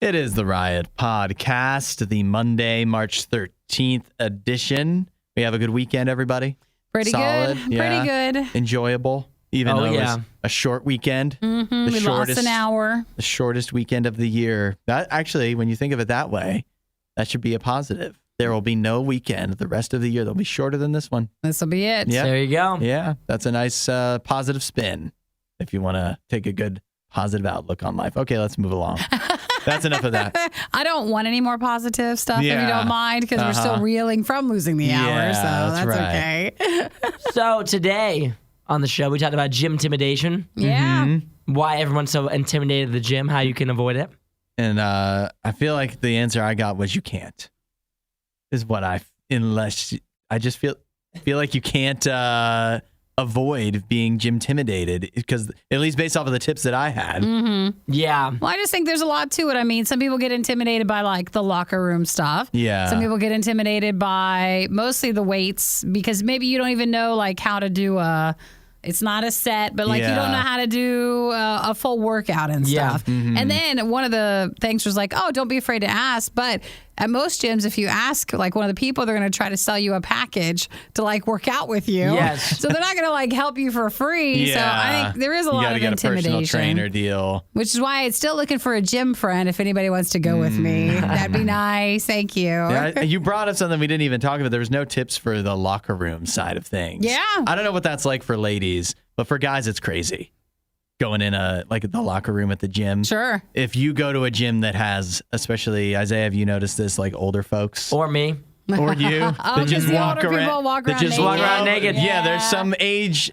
It is the Riot Podcast, the Monday, March 13th edition. We have a good weekend, everybody. Pretty Solid, good. yeah. Pretty good. Enjoyable, even though it was a short weekend. Mm-hmm. We lost an hour. The shortest weekend of the year. That actually, when you think of it that way, that should be a positive. There will be no weekend the rest of the year. They'll be shorter than this one. This will be it. Yeah. There you go. Yeah, that's a nice positive spin if you want to take a good positive outlook on life. Okay, let's move along. That's enough of that. I don't want any more positive stuff if you don't mind, because we're still reeling from losing the hour, so that's right. okay. So today on the show, we talked about gymtimidation. Yeah. Mm-hmm. Why everyone's so intimidated of the gym, how you can avoid it. And I feel like the answer I got was you can't. Is what I just feel like you can't avoid being gym-timidated, because at least based off of the tips that I had. Mm-hmm. Yeah. Well, I just think there's a lot to it. I mean, some people get intimidated by like the locker room stuff. Yeah. Some people get intimidated by mostly the weights, because maybe you don't even know like how to do it's not a set, but like you don't know how to do a full workout and stuff. Mm-hmm. And then one of the things was like, oh, don't be afraid to ask. But at most gyms, if you ask like one of the people, they're going to try to sell you a package to like work out with you. Yes. So they're not going to like help you for free. Yeah. So I think there is a lot of get intimidation. a personal trainer deal. Which is why it's still looking for a gym friend if anybody wants to go with me. That'd be nice. Thank you. Yeah, you brought up something we didn't even talk about. There was no tips for the locker room side of things. Yeah. I don't know what that's like for ladies, but for guys, it's crazy. Going in like the locker room at the gym. Sure. If you go to a gym that has, especially Isaiah, have you noticed this, like older folks? Or me. Or you. Oh, because the older people walk around naked. Yeah, there's some age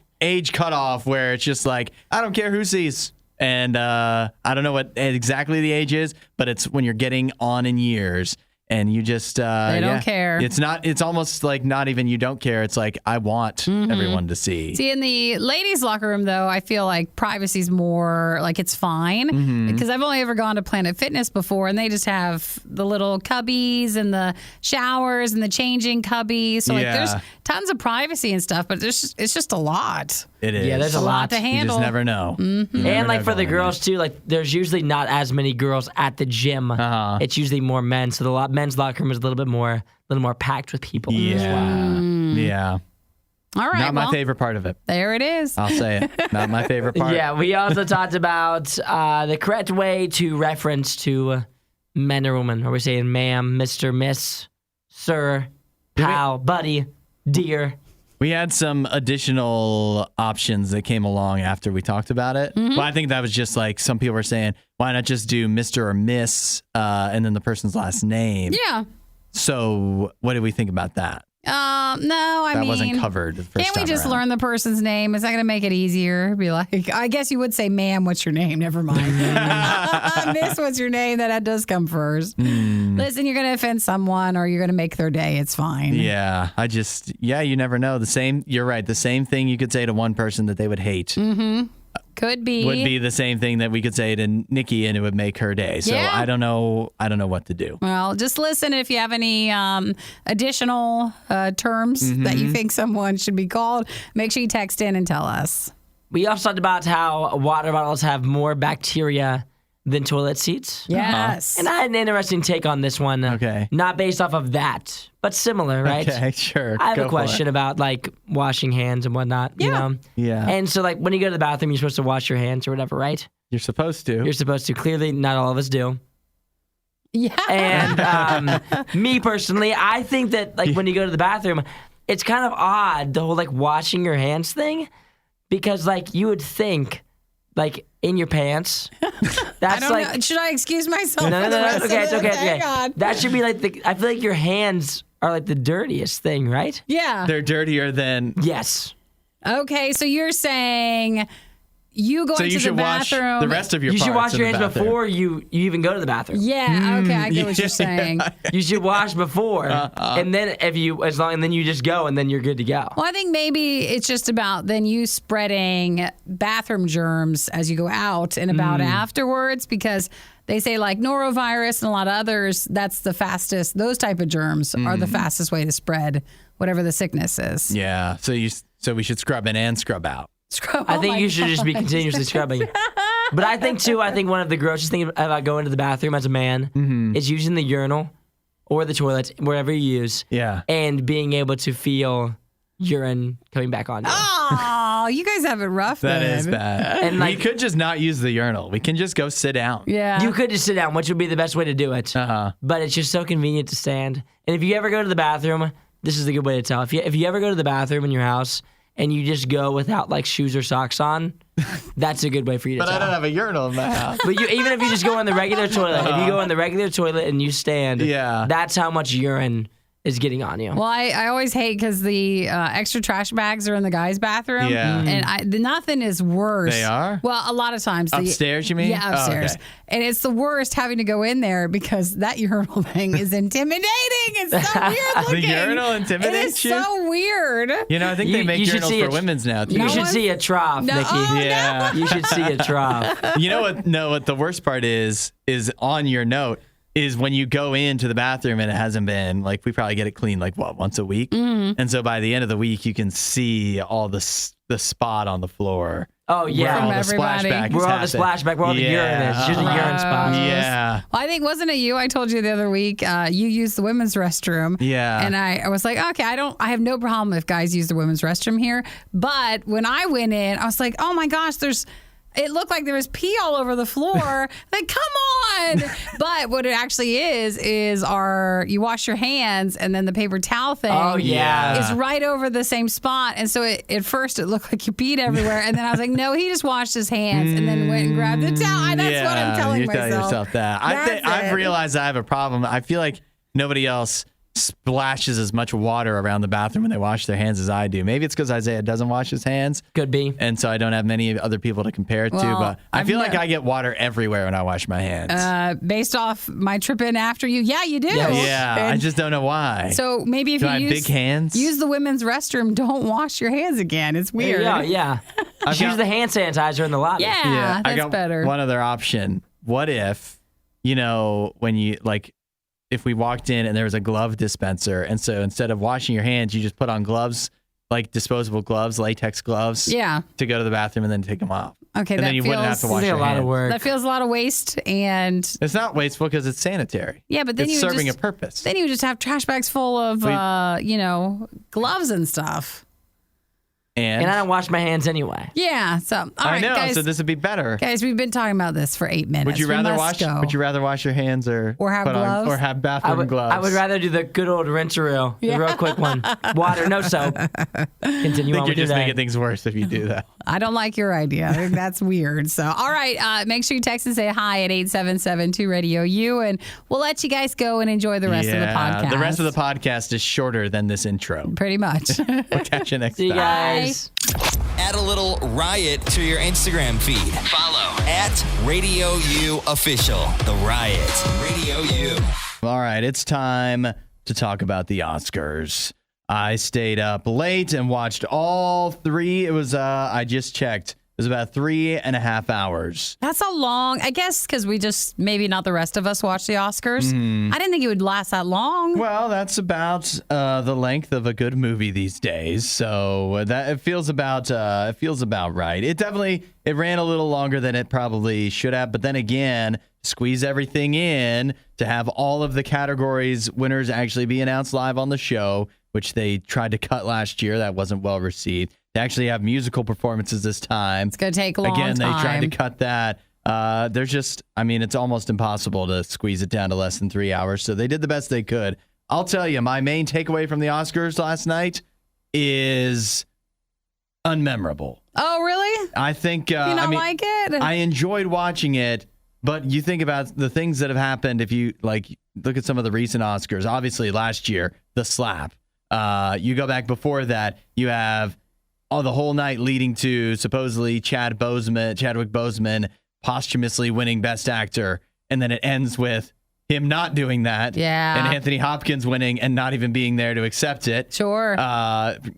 cutoff where it's just like, I don't care who sees. And I don't know what exactly the age is, but it's when you're getting on in years. And you just they don't care. It's almost like not even you don't care. It's like I want everyone to see. See, in the ladies' locker room, though, I feel like privacy's more like it's fine, because I've only ever gone to Planet Fitness before, and they just have the little cubbies and the showers and the changing cubbies. So like there's tons of privacy and stuff, but it's just a lot. It is. Yeah, there's a lot to handle. You just never know. And like for the girls too, like there's usually not as many girls at the gym. It's usually more men, so the men's locker room is a little more packed with people. Yeah. All right. Not my favorite part of it. There it is. I'll say it. Not my favorite part. Yeah, we also talked about the correct way to reference to men or women. Are we saying ma'am, Mr., Miss, Sir, pal, buddy, dear? We had some additional options that came along after we talked about it. Well, I think that was just like some people were saying, why not just do Mr. or Miss and then the person's last name? Yeah. So what did we think about that? No, I mean, that wasn't covered the first can't we time just around. learn the person's name? Is that going to make it easier? Be like, I guess you would say, ma'am, what's your name? Never mind. Miss, what's your name? That does come first. Listen, you're going to offend someone or you're going to make their day. It's fine. Yeah, you never know. You're right. The same thing you could say to one person that they would hate. Could be. Would be the same thing that we could say to Nikki and it would make her day. So Yeah. I don't know what to do. Well, just listen if you have any additional terms that you think someone should be called. Make sure you text in and tell us. We also talked about how water bottles have more bacteria than toilet seats. Yes. And I had an interesting take on this one. Okay. Not based off of that, but similar, right? Okay, sure. I have Go a for question it. about like washing hands and whatnot, you know? Yeah. And so like when you go to the bathroom, you're supposed to wash your hands or whatever, right? You're supposed to. You're supposed to. Clearly, not all of us do. Yeah. And me personally, I think that like when you go to the bathroom, it's kind of odd, the whole like washing your hands thing, because like you would think like in your pants. That's I don't know. Should I excuse myself? No. for the rest Okay, of it's this? okay. It's Hang okay. on. That should be like I feel like your hands are like the dirtiest thing, right? Yeah. They're dirtier than. Yes. Okay, so you're saying you go So into you the should wash bathroom. the rest of your You should parts wash in your the hands bathroom. before you even go to the bathroom. Yeah, okay, I get what you're saying. You should wash before, and then and then you just go, and then you're good to go. Well, I think maybe it's just about then you spreading bathroom germs as you go out and about afterwards, because they say like norovirus and a lot of others, that's the fastest. Those type of germs are the fastest way to spread whatever the sickness is. Yeah. So we should scrub in and scrub out. I think you should just be continuously scrubbing. But I think one of the grossest things about going to the bathroom as a man is using the urinal or the toilet, wherever you use, and being able to feel urine coming back on you. Oh, you guys have it rough. That then. is bad. And we could just not use the urinal. We can just go sit down. Yeah. You could just sit down, which would be the best way to do it. But it's just so convenient to stand. And if you ever go to the bathroom, this is a good way to tell. If you ever go to the bathroom in your house and you just go without like shoes or socks on, that's a good way for you to tell. But I don't have a urinal in my house. But even if you just go in the regular toilet, if you go in the regular toilet and you stand, that's how much urine is getting on you. Well, I always hate because the extra trash bags are in the guys' bathroom. Yeah. And nothing is worse. They are? Well, a lot of times. Upstairs, you mean? Yeah, upstairs. Oh, okay. And it's the worst having to go in there because that urinal thing is intimidating. It's so weird looking. The urinal intimidates you? It is so weird. You know, I think they make urinals for women's now, too. You should see a trough, Nikki. Yeah. You should see a trough. You know what? No, what the worst part is on your note, is when you go into the bathroom and it hasn't been, like, we probably get it cleaned, like, once a week? Mm-hmm. And so by the end of the week, you can see all the spot on the floor. Oh, yeah. From all the everybody. splashback Where all the splashback, where all the urine is. It's just a urine spot. Yeah. Well, I think, wasn't it you? I told you the other week, you used the women's restroom. Yeah. And I was like, okay, I have no problem if guys use the women's restroom here. But when I went in, I was like, oh my gosh, it looked like there was pee all over the floor. Like, come on. But what it actually is you wash your hands and then the paper towel thing is right over the same spot. And so at first it looked like you peed everywhere. And then I was like, no, he just washed his hands and then went and grabbed the towel. That's what I'm telling myself. You tell yourself that. I've realized I have a problem. I feel like nobody else splashes as much water around the bathroom when they wash their hands as I do. Maybe it's because Isaiah doesn't wash his hands. Could be. And so I don't have many other people to compare it to. But I feel like I get water everywhere when I wash my hands. Based off my trip in after you, you do. Yeah, I just don't know why. So maybe if you use big hands, use the women's restroom, don't wash your hands again. It's weird. Yeah. Just use the hand sanitizer in the lobby. Yeah, that's I got better. One other option. What if, when you if we walked in and there was a glove dispenser, and so instead of washing your hands, you just put on gloves, like disposable gloves, latex gloves, to go to the bathroom and then take them off. Okay, and then you wouldn't have to wash your hands. A lot of work. That feels a lot of waste, and it's not wasteful because it's sanitary. Yeah, but then it's serving a purpose. Then you just have trash bags full of, gloves and stuff. And I don't wash my hands anyway. Yeah, so all right, I know, guys, so this would be better. Guys, we've been talking about this for 8 minutes. Would you rather wash your hands or have gloves? or have bathroom gloves? I would rather do the good old rinse-a-roo, the real quick one. Water, no soap. Continue on with your day. You're just making things worse if you do that. I don't like your idea. I think that's weird. So, all right, make sure you text and say hi at 877-2-RADIO-U, and we'll let you guys go and enjoy the rest of the podcast. The rest of the podcast is shorter than this intro. Pretty much. We'll catch you next time. See you guys. Add a little riot to your Instagram feed. Follow at RadioU Official. The Riot. Radio U. All right, it's time to talk about the Oscars. I stayed up late and watched all three. It was, I just checked. It was about 3.5 hours. That's a long, I guess, because we just, maybe not the rest of us watch the Oscars. I didn't think it would last that long. Well, that's about the length of a good movie these days. So that it feels about right. It ran a little longer than it probably should have. But then again, squeeze everything in to have all of the categories winners actually be announced live on the show, which they tried to cut last year. That wasn't well received. They actually have musical performances this time. It's going to take a long time. Again, they tried to cut that. It's almost impossible to squeeze it down to less than 3 hours. So they did the best they could. I'll tell you, my main takeaway from the Oscars last night is unmemorable. Oh, really? I think... you don't like it? I enjoyed watching it, but you think about the things that have happened if you look at some of the recent Oscars. Obviously, last year, the slap. You go back before that, you have... the whole night leading to supposedly Chadwick Boseman posthumously winning Best Actor, and then it ends with him not doing that. Yeah. And Anthony Hopkins winning and not even being there to accept it. Sure.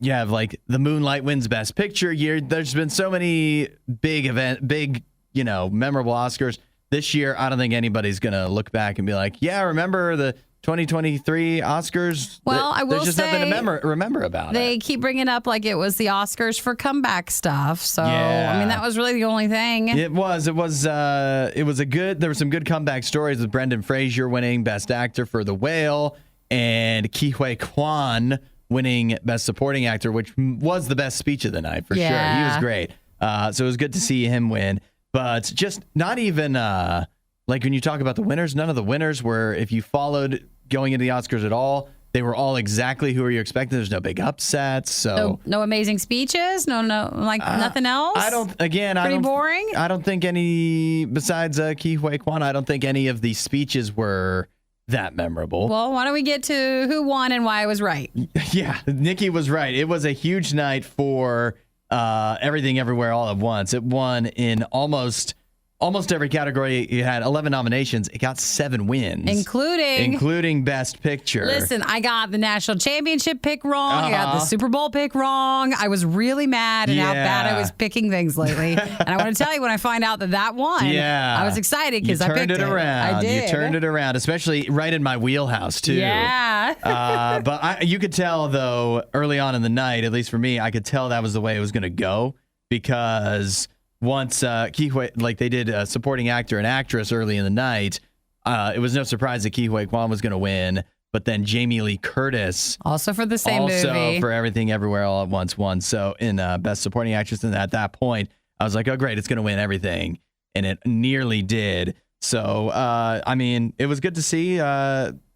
You have The Moonlight wins Best Picture year. There's been so many memorable Oscars. This year, I don't think anybody's going to look back and be like, yeah, remember the 2023 Oscars. Well, I will there's just nothing say to remember about They it. keep bringing up like it was the Oscars for comeback stuff. So, Yeah. I mean, that was really the only thing. It was a good. There were some good comeback stories with Brendan Fraser winning Best Actor for The Whale and Ke Huy Quan winning Best Supporting Actor, which was the best speech of the night for sure. He was great. So it was good to see him win. But just not even like when you talk about the winners, none of the winners were, if you followed going into the Oscars at all, they were all exactly who you expecting. There's no big upsets. So No amazing speeches. No, nothing else. Pretty boring. I don't think any besides Ke Huy Quan. I don't think any of the speeches were that memorable. Well, why don't we get to who won and why I was right? Yeah, Nikki was right. It was a huge night for Everything Everywhere All at Once. It won in almost every category. It had 11 nominations. It got 7 wins, including Best Picture. Listen, I got the national championship pick wrong. I got the Super Bowl pick wrong. I was really mad at how bad I was picking things lately. And I want to tell you, when I find out that won, I was excited because I picked it. I did. You turned it around, especially right in my wheelhouse too. Yeah. But you could tell though early on in the night, at least for me, I could tell that was the way it was going to go because once Ke Huy, like they did supporting actor and actress early in the night, it was no surprise that Ke Huy Quan was going to win. But then Jamie Lee Curtis, also for the same movie, for Everything Everywhere All at Once, won. So in Best Supporting Actress, and at that point, I was like, oh great, it's going to win everything, and it nearly did. So I mean, it was good to see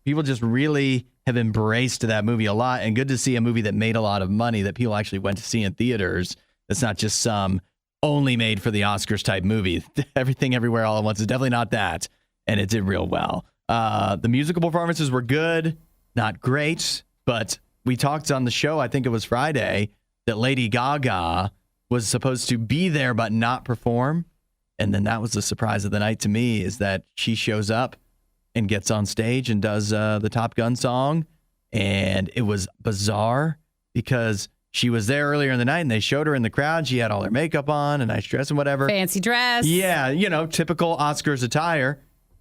people just really have embraced that movie a lot, and good to see a movie that made a lot of money that people actually went to see in theaters. It's not just some only made for the Oscars type movie. Everything Everywhere All at Once is definitely not that, and it did real well. The musical performances were good, not great, but we talked on the show, I think it was Friday, that Lady Gaga was supposed to be there but not perform, and then that was the surprise of the night to me, is that she shows up and gets on stage and does the Top Gun song, and it was bizarre because she was there earlier in the night, and they showed her in the crowd. She had all her makeup on, a nice dress and whatever. Fancy dress. Yeah, typical Oscars attire.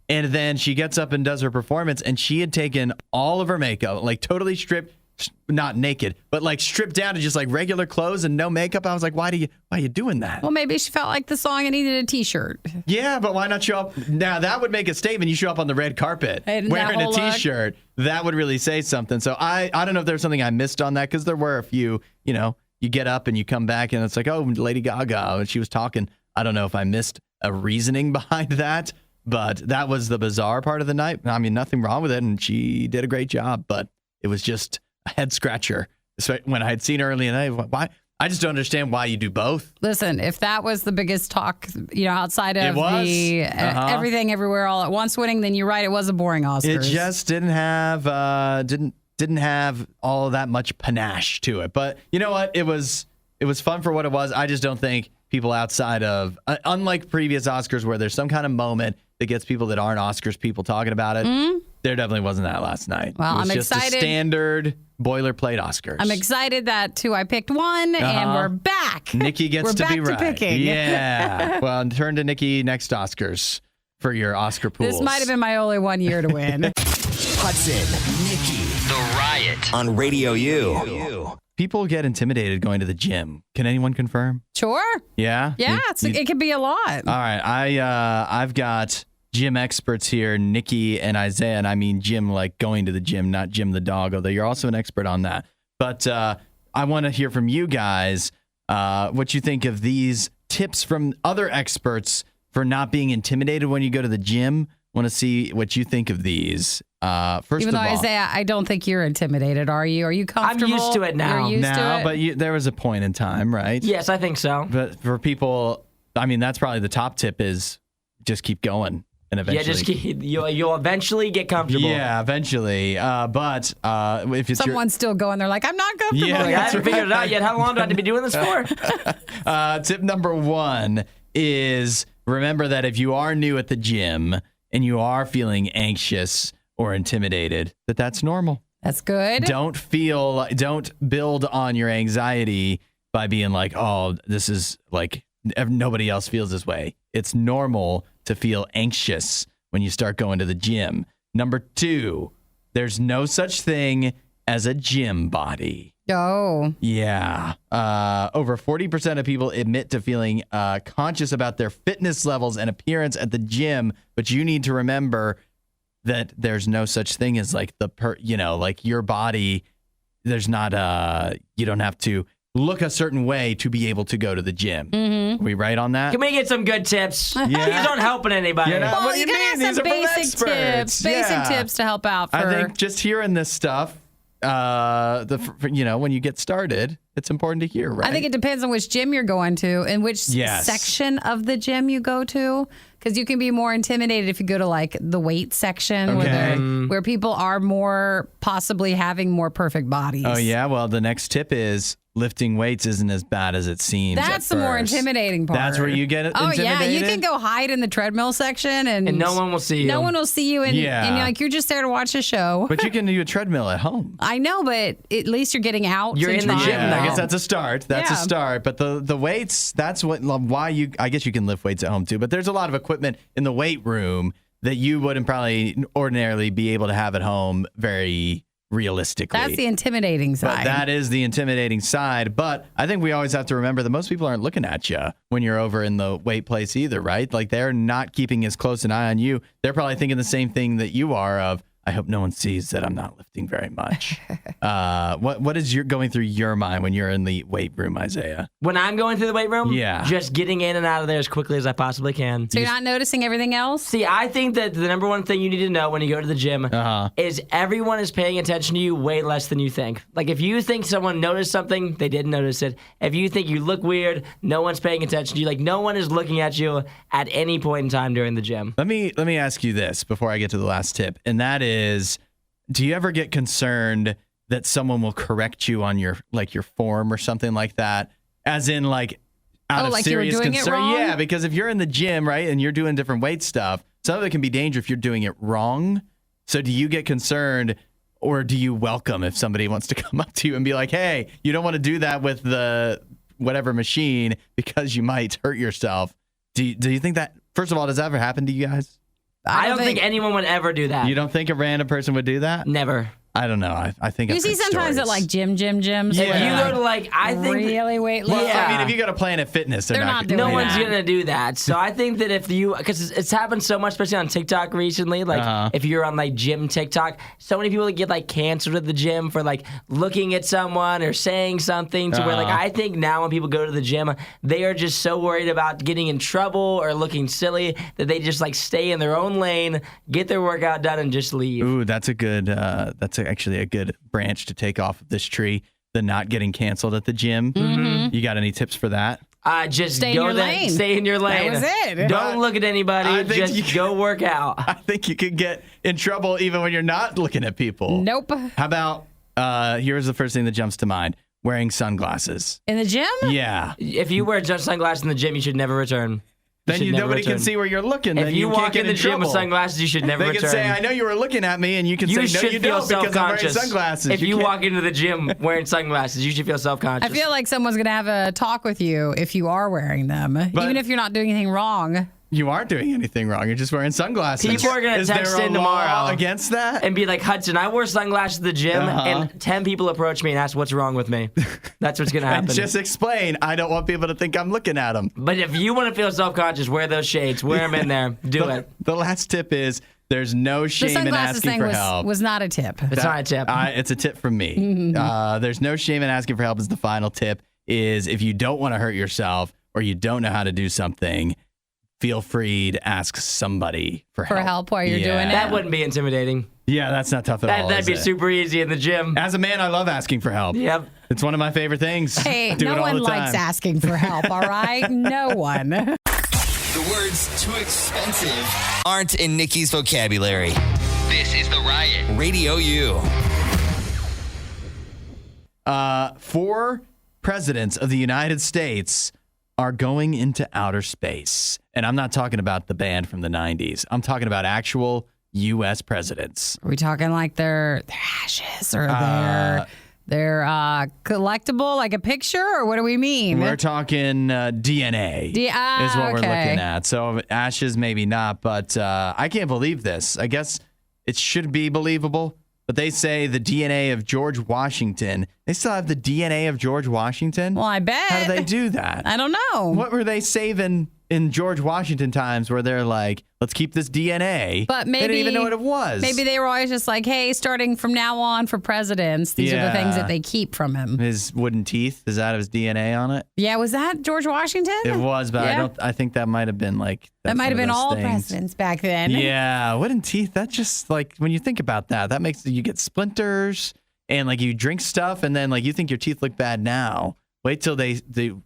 And then she gets up and does her performance, and she had taken all of her makeup, like totally stripped, not naked, but like stripped down to just like regular clothes and no makeup. I was like, why are you doing that? Well, maybe she felt like the song and needed a T-shirt. Yeah, but why not show up? Now, that would make a statement. You show up on the red carpet wearing a T-shirt. That would really say something. So I don't know if there's something I missed on that, because there were a few, you get up and you come back and it's like, oh, Lady Gaga, and she was talking. I don't know if I missed a reasoning behind that, but that was the bizarre part of the night. I mean, nothing wrong with it, and she did a great job, but it was just a head scratcher. So when I had seen her early in the night, why? I just don't understand why you do both. Listen, if that was the biggest talk, outside of the Everything Everywhere All at Once winning, then you're right. It was a boring Oscars. It just didn't have didn't have all that much panache to it. But you know what? It was fun for what it was. I just don't think people outside of, unlike previous Oscars where there's some kind of moment that gets people that aren't Oscars people talking about it, there definitely wasn't that last night. Well, it was I'm just excited. A standard boilerplate Oscars. I'm excited that who I picked won, and we're back. Nikki gets we're to back be right. To picking. Yeah. Well, turn to Nikki next Oscars for your Oscar pools. This might have been my only 1 year to win. Hudson, Nikki, The Riot on Radio U. People get intimidated going to the gym. Can anyone confirm? Sure. Yeah? Yeah, it could be a lot. All right. I've got gym experts here, Nikki and Isaiah, and I mean gym like going to the gym, not Jim the dog, although you're also an expert on that. But I want to hear from you guys what you think of these tips from other experts for not being intimidated when you go to the gym. Want to see what you think of these. First Even of though, all, Isaiah, I don't think you're intimidated, are you? Are you comfortable? I'm used to it now. You're used to it? But there was a point in time, right? Yes, I think so. But for people, I mean, that's probably the top tip is just keep going. And eventually, you'll eventually get comfortable. Yeah, eventually. But if it's someone's still going, they're like, I'm not comfortable. Yeah, I haven't figured it out yet. How long do I have to be doing this for? Tip number 1 is remember that if you are new at the gym and you are feeling anxious or intimidated, that's normal. That's good. Don't build on your anxiety by being like, oh, this is like nobody else feels this way. It's normal to feel anxious when you start going to the gym. Number 2, there's no such thing as a gym body. Oh. Yeah. Over 40% of people admit to feeling conscious about their fitness levels and appearance at the gym, but you need to remember that there's no such thing as like like your body. There's not you don't have to look a certain way to be able to go to the gym. Are we right on that? Can we get some good tips? Yeah. These aren't helping anybody. Well, What do you you gotta mean? have some These are from basic experts. tips. Basic Yeah. tips to help out for. I think just hearing this stuff, when you get started, it's important to hear, right? I think it depends on which gym you're going to and which Yes. section of the gym you go to. Because you can be more intimidated if you go to like the weight section Okay. where people are more possibly having more perfect bodies. Oh, yeah. Well, the next tip is lifting weights isn't as bad as it seems. That's at the more first. intimidating part. That's where you get Oh, intimidated? yeah. You can go hide in the treadmill section and no one will see you. No one will see you. And, Yeah. and you're just there to watch a show. But you can do a treadmill at home. I know, but at least you're getting out. You're and in the trying. gym Yeah, I now. guess that's a start. That's a Yeah. start. But the weights, that's why I guess you can lift weights at home too. But there's a lot of equipment in the weight room that you wouldn't probably ordinarily be able to have at home very realistically. That's the intimidating But side. that is the intimidating side. But I think we always have to remember that most people aren't looking at you when you're over in the weight place either, right? Like they're not keeping as close an eye on you. They're probably thinking the same thing that you are of, I hope no one sees that I'm not lifting very much. What is going through your mind when you're in the weight room, Isaiah? When I'm going to the weight room, Yeah. just getting in and out of there as quickly as I possibly can. so you're not noticing everything else? See, I think that the number one thing you need to know when you go to the gym is everyone is paying attention to you way less than you think. Like if you think someone noticed something, they didn't notice it. If you think you look weird, no one's paying attention to you. Like no one is looking at you at any point in time during the gym. Let me ask you this before I get to the last tip, and that is, do you ever get concerned that someone will correct you on your form or something like that, as in like out of like you were serious doing it concern? wrong? Yeah, because if you're in the gym, right, and you're doing different weight stuff, some of it can be dangerous if you're doing it wrong. So do you get concerned, or do you welcome if somebody wants to come up to you and be like, "Hey, you don't want to do that with the whatever machine because you might hurt yourself"? Do you think that? First of all, does that ever happen to you guys? I don't think anyone would ever do that. You don't think a random person would do that? Never. I don't know. I think You I've see heard sometimes at stories. like gyms. Yeah. If you go to like, I think that- really weightlifting. Well, Yeah. I mean, if you go to Planet Fitness, They're not doing no that. one's gonna do that. So I think that if you, because it's happened so much, especially on TikTok recently. Like if you're on like gym TikTok, so many people get like canceled at the gym for like looking at someone or saying something. To where like I think now when people go to the gym, they are just so worried about getting in trouble or looking silly that they just like stay in their own lane, get their workout done, and just leave. Ooh, that's a good. Actually a good branch to take off of this tree. The not getting canceled at the gym. Mm-hmm. You got any tips for that? Just Stay in go your there, lane. stay in your lane. was it. Don't But look at I anybody. think Just you- go work out. I think you could get in trouble even when you're not looking at people. Nope. How about here's the first thing that jumps to mind: wearing sunglasses. In the gym? Yeah. If you wear just sunglasses in the gym, you should never return. Then should never nobody can return. see where you're looking. If then you can't walk get in the gym with trouble. sunglasses, you should never They return. can say, "I know you were looking at me," and you can You say, "No, should you feel don't," because I'm wearing self-conscious. sunglasses. If you can't- walk into the gym wearing sunglasses, you should feel self-conscious. I feel like someone's going to have a talk with you if you are wearing them, even if you're not doing anything wrong. You aren't doing anything wrong. You're just wearing sunglasses. People are gonna Is text there a in law tomorrow against that? and be like, Hudson, I wore sunglasses at the gym, and 10 people approach me and ask what's wrong with me. That's what's going to happen. And just explain. I don't want people to think I'm looking at them. But if you want to feel self-conscious, wear those shades. Wear them in there. Do it. The last tip is there's no The shame in sunglasses asking thing for was, help. was not a tip. It's not a tip. It's a tip from me. There's no shame in asking for help is the final tip. Is if you don't want to hurt yourself or you don't know how to do something, feel free to ask somebody for help while you're doing it. That wouldn't be intimidating. Yeah, that's not tough at all. That'd is be it? super easy in the gym. As a man, I love asking for help. Yep. It's one of my favorite things. Hey, Do no it all one the likes time. asking for help, all right? No one. The words too expensive aren't in Nikki's vocabulary. This is The Riot. Radio U. 4 presidents of the United States are going into outer space. And I'm not talking about the band from the 90s. I'm talking about actual U.S. presidents. Are we talking like their ashes or their collectible, like a picture, or what do we mean? We're talking DNA is what we're okay. looking at. So ashes, maybe not. But I can't believe this. I guess it should be believable. but they say the DNA of George Washington. They still have the DNA of George Washington? Well, I bet. How do they do that? I don't know. What were they saving in George Washington times where they're like, let's keep this DNA? But maybe they didn't even know what it was. Maybe they were always just like, hey, starting from now on for presidents, these are the things that they keep from him. His wooden teeth, does that have his DNA on it? Yeah, was that George Washington? It was, but I think that might have been like that might have been all things. presidents back then. Yeah, wooden teeth. That just like when you think about that makes you get splinters and like you drink stuff and then like you think your teeth look bad now. Wait till you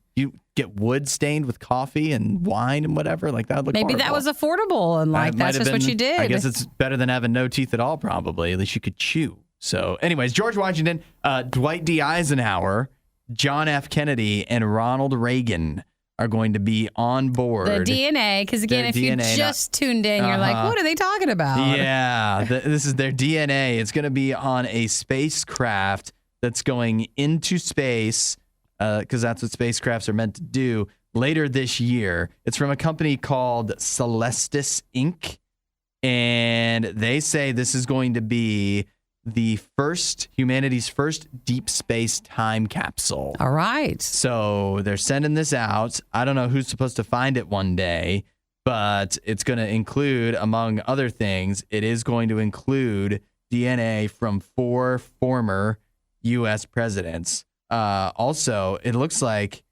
get wood stained with coffee and wine and whatever. Like that would look Maybe horrible. that was affordable and like that's just what you did. I guess it's better than having no teeth at all. Probably at least you could chew. So, anyways, George Washington, Dwight D. Eisenhower, John F. Kennedy, and Ronald Reagan are going to be on board. The DNA, because again, if you just tuned in, you're like, what are they talking about? Yeah, this is their DNA. It's going to be on a spacecraft that's going into space, because that's what spacecrafts are meant to do, later this year. It's from a company called Celestis Inc., and they say this is going to be humanity's first deep space time capsule. All right. So they're sending this out. I don't know who's supposed to find it one day, but it's going to include, among other things, it is going to include DNA from 4 former U.S. presidents. Also, it looks like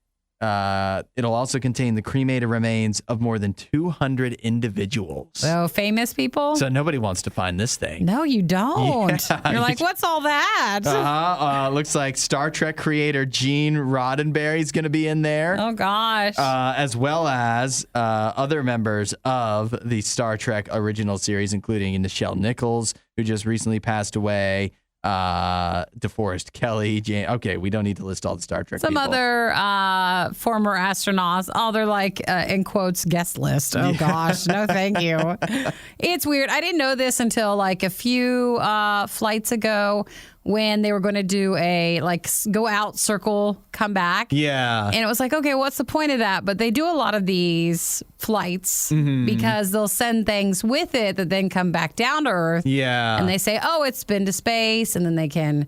it'll also contain the cremated remains of more than 200 individuals. So famous people? So nobody wants to find this thing. No, you don't. Yeah. You're like, what's all that? Looks like Star Trek creator Gene Roddenberry's going to be in there. Oh, gosh. As well as other members of the Star Trek original series, including Nichelle Nichols, who just recently passed away. DeForest Kelly, okay, we don't need to list all the Star Trek Some people. other former astronauts. Oh, they're like, in quotes, guest list. Oh, gosh. No, thank you. It's weird. I didn't know this until like a few flights ago when they were going to do a go out, circle, come back. Yeah. And it was like, okay, what's the point of that? But they do a lot of these flights because they'll send things with it that then come back down to Earth. Yeah. And they say, oh, it's been to space, and then they can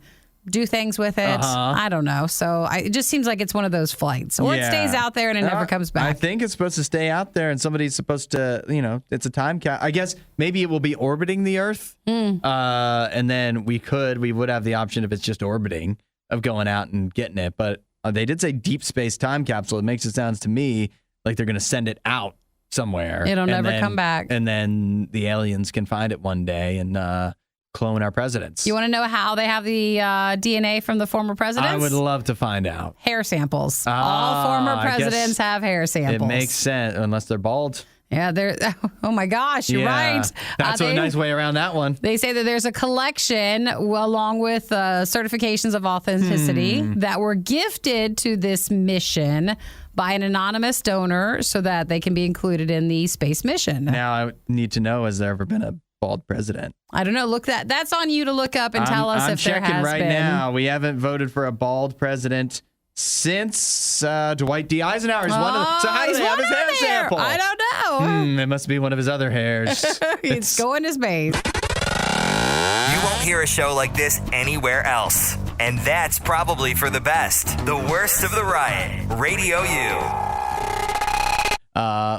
do things with it. I don't know. So it just seems like it's one of those flights. Or it stays out there and it never comes back. I think it's supposed to stay out there and somebody's supposed to, it's a time cap. I guess maybe it will be orbiting the Earth. And then we would have the option if it's just orbiting of going out and getting it. But they did say deep space time capsule. It makes it sound to me like they're going to send it out somewhere. It'll never come back. And then the aliens can find it one day and clone our presidents. You want to know how they have the DNA from the former presidents? I would love to find out. Hair samples. All former presidents have hair samples. It makes sense, unless they're bald. Yeah, they're. Oh my gosh, you're right. That's a nice way around that one. They say that there's a collection along with certifications of authenticity that were gifted to this mission by an anonymous donor so that they can be included in the space mission. Now I need to know, has there ever been a bald president? I don't know. That's on you to look up and tell us if there has been. I'm checking right now. We haven't voted for a bald president since Dwight D. Eisenhower is one of them. So how do they have his hair sample? I don't know. It must be one of his other hairs. It's going to space. You won't hear a show like this anywhere else. And that's probably for the best. The Worst of the Riot. Radio U.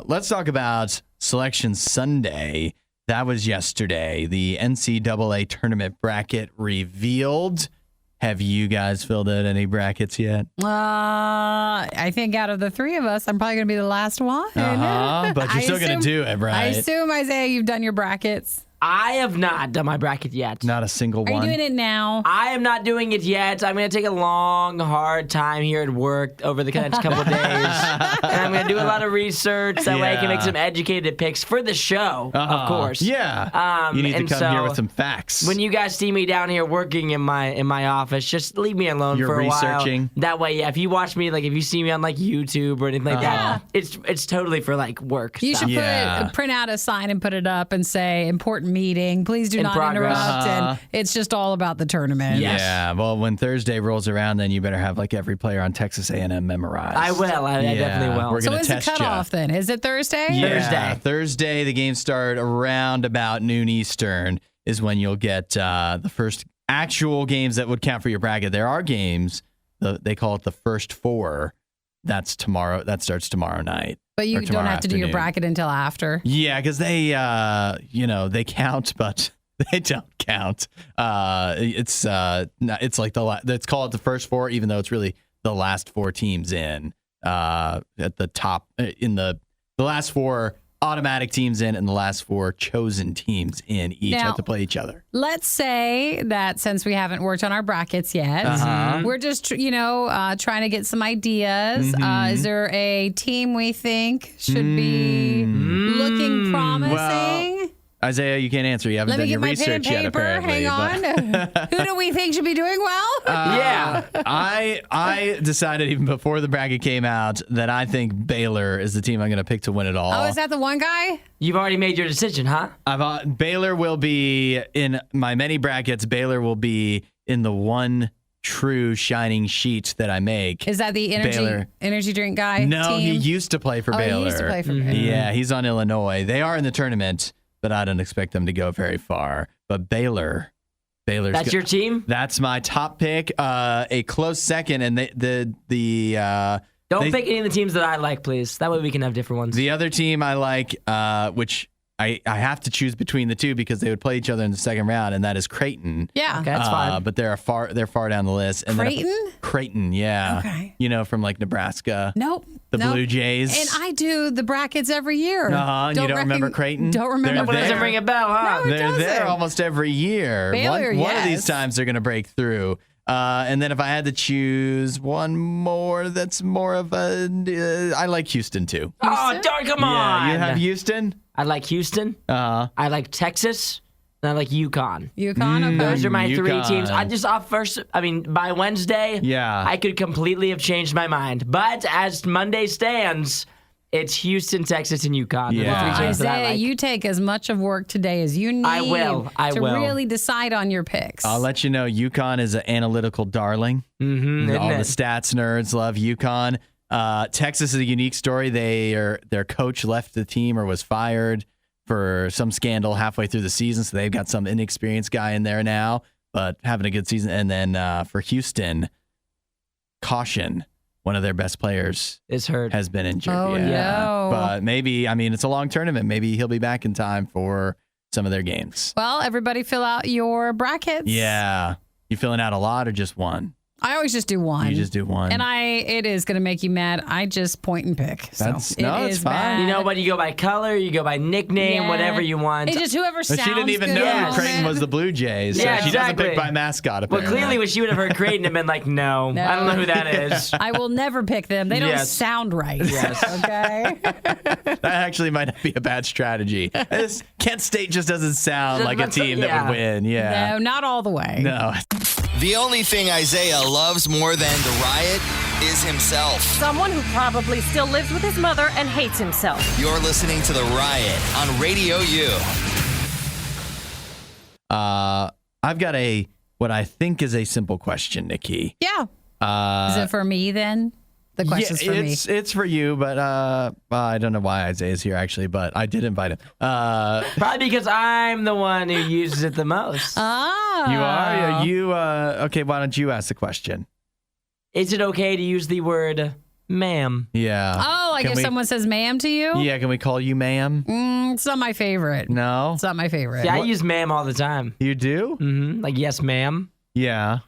Let's talk about Selection Sunday. That was yesterday. The NCAA tournament bracket revealed. Have you guys filled out any brackets yet? I think out of the three of us, I'm probably going to be the last one. But you're still going to do it, right? I assume, Isaiah, you've done your brackets. I have not done my bracket yet. Not a single one. Are you doing it now? I am not doing it yet. I'm going to take a long, hard time here at work over the next couple of days. And I'm going to do a lot of research. That way I can make some educated picks for the show, of course. Yeah. You need to come here with some facts. When you guys see me down here working in my office, just leave me alone for a while. You're researching. That way, if you watch me, if you see me on YouTube or anything like that, it's totally for work You stuff. should print out a sign and put it up and say, important meeting. Please do not progress. interrupt. And it's just all about the tournament. Yes. Yeah. Well, when Thursday rolls around, then you better have every player on Texas A&M memorized. I will. I definitely will. We're So going to when's the test cutoff then? Is it Thursday? Yeah, Thursday. The games start around about noon Eastern. is when you'll get the first actual games that would count for your bracket. There are games, they call it the first four. That's tomorrow. That starts tomorrow night. But you don't have to do your afternoon. bracket until after. Yeah, because they, they count, but they don't count. It's like let's call it the first four, even though it's really the last four teams in at the top in the last four automatic teams in and the last four chosen teams in each Now, have to play each other. Let's say that since we haven't worked on our brackets yet, we're just, trying to get some ideas. Is there a team we think should be looking promising? Well, Isaiah, you can't answer. You haven't Let me done get your my pen and research yet, paper. apparently. Hang on. Who do we think should be doing well? Yeah. I decided even before the bracket came out that I think Baylor is the team I'm going to pick to win it all. Oh, is that the one guy? You've already made your decision, huh? Baylor will be in my many brackets. Baylor will be in the one true shining sheet that I make. Is that the energy drink guy? No, team? he used to play for Baylor. He used to play for Baylor. Yeah, he's on Illinois. They are in the tournament, but I don't expect them to go very far. But Baylor's That's your team? That's my top pick. A close second, and Don't pick any of the teams that I like, please. That way we can have different ones. the other team I like, which I have to choose between the two because they would play each other in the second round, and that is Creighton. Yeah. Okay, that's fine. But they're far down the list. And Creighton? Creighton, yeah. Okay. From like Nebraska. Nope. The nope. Blue Jays. And I do the brackets every year. And you don't remember Creighton? Don't remember. They're That there. doesn't ring a bell, huh? No, it They're there doesn't. almost every year. Baylor, one of these yes. times they're going to break through. And then if I had to choose one more, that's more of I like Houston too. Oh, darn, come on. Yeah, you have Houston? I like Houston. I like Texas. And I like UConn. UConn, okay. Those are my three UConn. teams. By Wednesday, Yeah. I could completely have changed my mind. But as Monday stands, it's Houston, Texas, and UConn. They're the Yeah. three teams that I Isaiah, like. you take as much of work today as you need I will. to really decide on your picks. I'll let you know UConn is an analytical darling. Mm-hmm, All the isn't it? stats nerds love UConn. Texas is a unique story. Their coach left the team or was fired for some scandal halfway through the season, so they've got some inexperienced guy in there now, but having a good season. And then for Houston, caution, one of their best players It's hurt. has been injured. Oh, yeah. no. But maybe, it's a long tournament. Maybe he'll be back in time for some of their games. Well, everybody fill out your brackets. Yeah. You filling out a lot or just one? I always just do one. You just do one. And it is going to make you mad. I just point and pick. So That's- it no, it's is fine. bad. You know what? You go by color, you go by nickname, Yeah. whatever you want. It's just whoever But sounds she didn't even good know in the that Creighton moment. was the Blue Jays. So Yeah, she doesn't exactly. pick by mascot, Well, apparently. clearly she would have heard Creighton and been like, no, No. I don't know who that is. I will never pick them. They don't Yes. sound right. Yes. Okay. That actually might not be a bad strategy. Kent State just doesn't sound like a team that would win. Yeah. No, not all the way. No. The only thing Isaiah loves more than the riot is himself. Someone who probably still lives with his mother and hates himself. You're listening to The Riot on Radio U. I've got what I think is a simple question, Nikki. Yeah. Is it for me then? The question's for me. It's for you, but I don't know why Isaiah's here actually, but I did invite him. Probably because I'm the one who uses it the most. You are? You okay, why don't you ask the question? Is it okay to use the word ma'am? Yeah. Oh, like Can if we- someone says ma'am to you? Yeah, can we call you ma'am? It's not my favorite. No. It's not my favorite. Yeah, I use ma'am all the time. You do? Like, yes, ma'am. Yeah.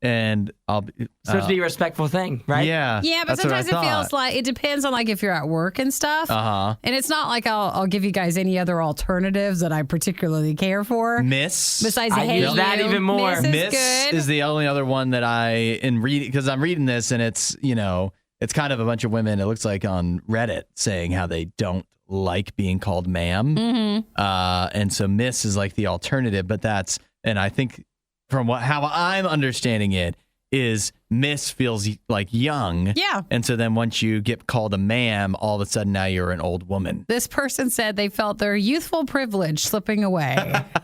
And I'll be Supposed to be a respectful thing, right? Yeah. Yeah, but that's what I sometimes it feels thought. like it depends on like if you're at work and stuff. Uh-huh. And it's not like I'll give you guys any other alternatives that I particularly care for. Miss. Besides the I hey use you. that even more. Miss is Miss good. is the only other one that because I'm reading this and it's, it's kind of a bunch of women, it looks like on Reddit saying how they don't like being called ma'am. Mm-hmm. And so Miss is like the alternative, but and I think from how I'm understanding it is Miss feels like young. Yeah. And so then once you get called a ma'am, all of a sudden now you're an old woman. This person said they felt their youthful privilege slipping away.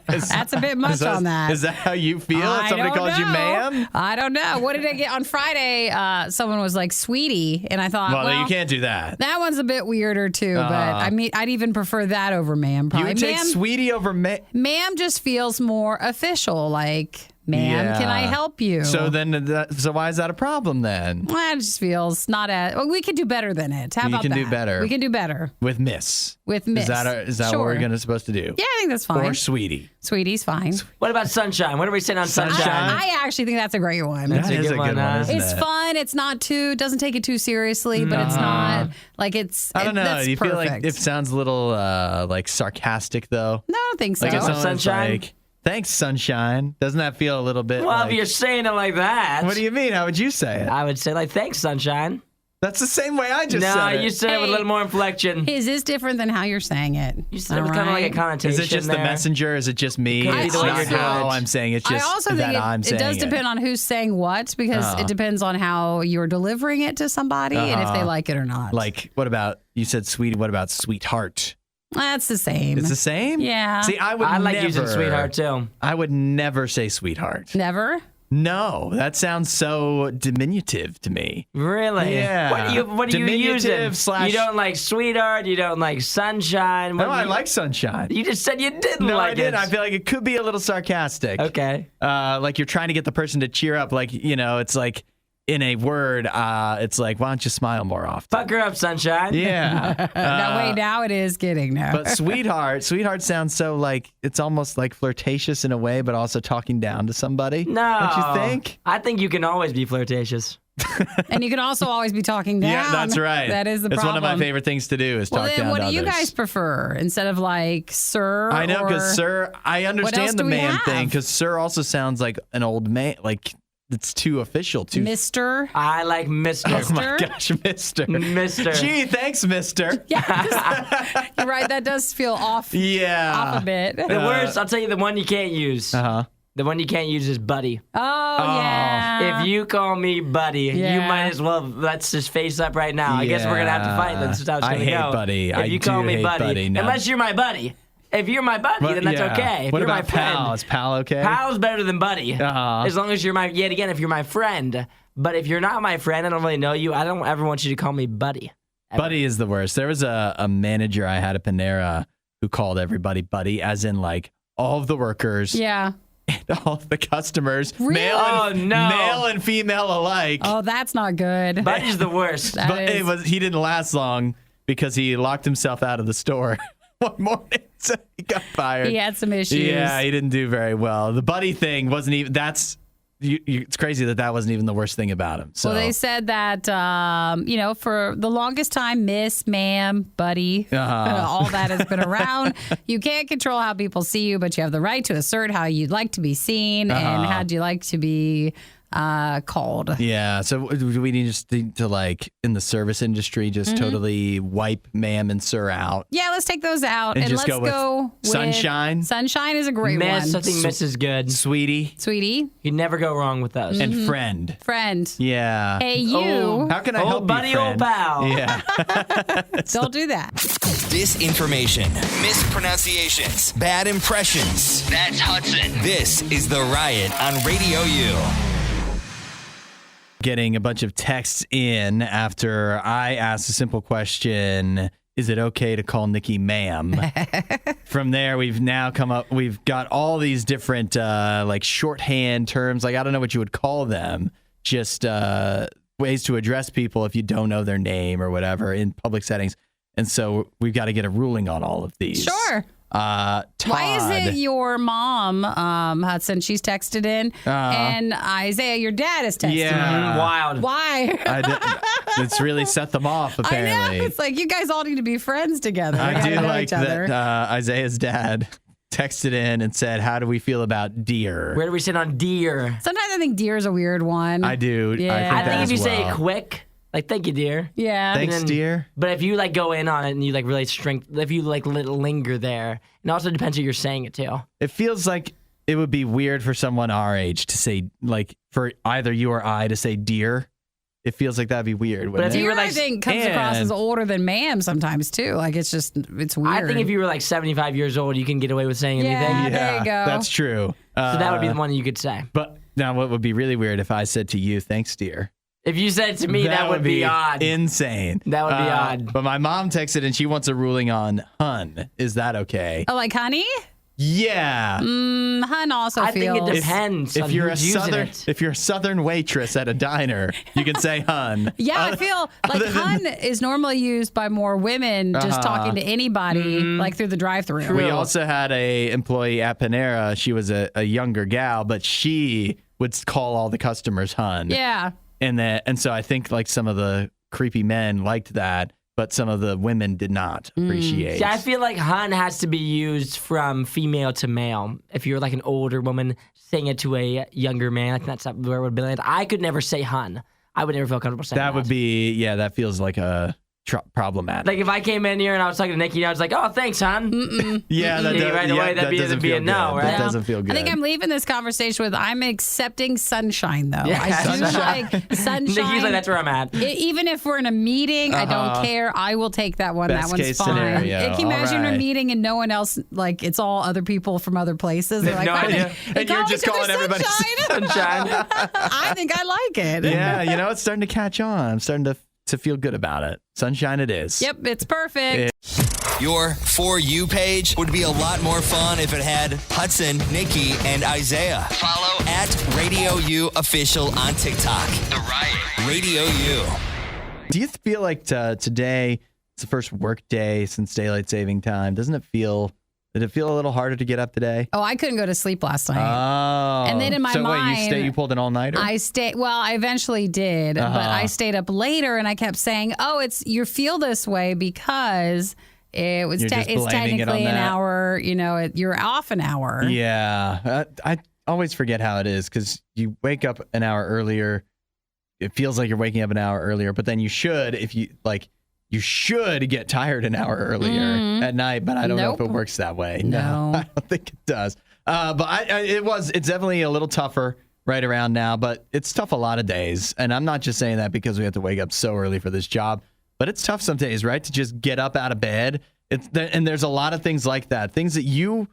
That's a bit much on that. Is that how you feel? If I somebody don't calls you know. ma'am? I don't know. What did I get on Friday? Someone was like, sweetie. And I thought, Well, well, you can't do that. that one's a bit weirder too. But I mean, I'd even prefer that over ma'am. You Probably. would take sweetie over ma'am. Ma'am just feels more official. Like, ma'am, can I help you? So then, so why is that a problem then? Well, it just feels not as. Well, we could do better than it. How You about can that? do better. We can do better With Miss. with Miss. Is that what we're supposed to do? Yeah, I think that's fine. Or sweetie. Sweetie's fine. What about sunshine? What are we saying on sunshine? I actually think that's a great one. That's That a is good a good one, one, isn't It's it? fun. It's not too. Doesn't take it too seriously, but it's not like it's. I don't know. That's Do you feel like perfect. it sounds a little like sarcastic though? No, I don't think so. Like if someone's Sunshine? like, "Thanks, sunshine." Doesn't that feel a little bit Well, like? if you're saying it like that, What do you mean? How would you say it? I would say like, thanks, sunshine. That's the same way I just No, said it. you said it with a little more inflection. His is different than how you're saying it. You said it with kind of like a Alright? connotation. Is it just there. the messenger? Is it just me? Could be It's the way not you're doing how it. I'm saying. It's just I also that think I'm it saying does depend on who's saying what because it depends on how you're delivering it to somebody and if they like it or not. Like, what about you said, sweetie? What about sweetheart? That's the same. It's the same. Yeah. See, I would. I like never, using sweetheart too. I would never say sweetheart. Never. No, that sounds so diminutive to me. Really? Yeah. What are you using? Diminutive slash- You don't like sweetheart. You don't like sunshine. What No, do I you- like sunshine. You just said you didn't No, like I did. it. I feel like it could be a little sarcastic. Okay. Like you're trying to get the person to cheer up. Like, it's like in a word, it's like, why don't you smile more often? Pucker up, sunshine. Yeah. Now it is getting no. But sweetheart sounds so like it's almost like flirtatious in a way, but also talking down to somebody. No. Don't you think? I think you can always be flirtatious. And you can also always be talking down. Yeah, that's right. That is the It's problem. one of my favorite things to do is Well, talk then down what to do you others. guys prefer instead of like sir? I know or- because sir, I else understand the do we man have? thing because sir also sounds like an old man, like it's too official. Too. Mr. I like Mr. Oh my gosh, Mister. Mister. Gee, thanks, Mister. Yeah, you're right. That does feel off Yeah. a bit. The worst, I'll tell you the one you can't use. Uh-huh. The one you can't use is buddy. Oh, yeah. If you call me buddy, you Yeah. might as well, let's just face up right now. I guess we're going to have to fight. That's just how it's I going to hate go. buddy. If I you call do me hate buddy, buddy. No. unless you're my buddy. If you're my buddy, then that's Yeah. okay. If What you're about my friend, pal? Is pal okay? pal's better than buddy. Uh-huh. As long as you're yet again, if you're my friend. But if you're not my friend, I don't really know you, I don't ever want you to call me buddy. Buddy is the worst. There was a manager I had at Panera who called everybody buddy, as in like all of the workers Yeah. and all of the customers, Really? Oh, no. male and female alike. Oh, that's not good. Buddy's the worst. That But is- he didn't last long because he locked himself out of the store one morning, so he got fired. He had some issues. Yeah, he didn't do very well. The buddy thing wasn't even. It's crazy that wasn't even the worst thing about him. So Well, they said that, for the longest time, miss, ma'am, buddy, all that has been around. You can't control how people see you, but you have the right to assert how you'd like to be seen and how do you like to be called. yeah. So do we need to like in the service industry just totally wipe ma'am and sir out? Yeah, let's take those out And and just let's go with sunshine? Sunshine is a great Miss, one. I think Miss is good. Sweetie Sweetie, You never go wrong with those. and friend. friend. Yeah. Hey, you. Oh. How can I Old help buddy, you, friend? old pal. Yeah. Don't do that. Disinformation, mispronunciations, bad impressions. That's Hudson. This is The Riot on Radio U. Getting a bunch of texts in after I asked a simple question: is it okay to call Nikki ma'am? From there, we've got all these different like shorthand terms. Like I don't know what you would call them. Just ways to address people if you don't know their name or whatever in public settings. And so we've got to get a ruling on all of these. Sure. Todd. Why is it your mom, Hudson? She's texted in, and Isaiah, your dad, is texted Yeah. in. Wild. Why? It's really set them off, I apparently. know. It's like you guys all need to be friends together. You I gotta do know like each other. that Isaiah's dad texted in and said, how do we feel about deer? Where do we sit on deer? Sometimes I think deer is a weird one. I do. Yeah. I that think if as you say well. it quick, like, thank you, dear. Yeah. Thanks, then- dear. But if you like go in on it and you like really if you like linger there, it also depends who you're saying it to. It feels like it would be weird for someone our age to say, like, for either you or I to say dear. It feels like that'd be weird. But if you Dear, were like, I think comes across as older than ma'am sometimes too. Like it's weird. I think if you were like 75 years old, you can get away with saying anything. Yeah, there you go. That's true. So that would be the one you could say. But now what would be really weird if I said to you, thanks, dear. If you said it to me, that would be odd. Insane. That would be odd. But my mom texted and she wants a ruling on hun. Is that okay? Oh, like honey? Yeah. Hun also I feels. think it depends on If you're who's using it. if you're a southern waitress at a diner, you can say hun. Yeah, I feel like hun is normally used by more women just talking to anybody like through the drive-through. We also had a employee at Panera. She was a younger gal, but she would call all the customers hun. Yeah. And so I think like some of the creepy men liked that, but some of the women did not appreciate. See, I feel like hun has to be used from female to male. If you're like an older woman saying it to a younger man, like that's where it would be. I could never say hun. I would never feel comfortable saying that. That would be, that feels like a problematic. Like if I came in here and I was talking to Nikki and I was like, oh, thanks, hun. Yeah, that does, right away, that'd doesn't be a feel no, good. right? That doesn't feel good. I think I'm leaving this conversation with I'm accepting sunshine though. Yeah, I do sunshine. like sunshine. Nikki's like, that's where I'm at. Even if we're in a meeting, I don't care. I will take that one. Best that one's case fine. scenario. Can you imagine All a right. meeting and no one else, like it's all other people from other places? They're like, no "Wow, idea." they And you're call just each other calling everybody sunshine." Sunshine. I think I like it. Yeah, it's starting to catch on. I'm starting to feel good about it. Sunshine it is. Yep, it's perfect. Your For You page would be a lot more fun if it had Hudson, Nikki, and Isaiah. Follow at RadioU Official on TikTok. The Riot. Radio U. Do you feel like today it's the first work day since daylight saving time? Did it feel a little harder to get up today? Oh, I couldn't go to sleep last night. Oh. And then in my so mind, wait, you pulled an all-nighter? I eventually did, but I stayed up later and I kept saying, oh, you feel this way because it was You're just it's blaming it on technically an that? hour, you're off an hour. Yeah. I always forget how it is because you wake up an hour earlier. It feels like you're waking up an hour earlier, but then you should, if you like, you should get tired an hour earlier at night, but I don't know if Nope. it works that way. No. I don't think it does. But it's definitely a little tougher right around now, but it's tough a lot of days. And I'm not just saying that because we have to wake up so early for this job, but it's tough some days, right? To just get up out of bed. And there's a lot of things like that. Things that you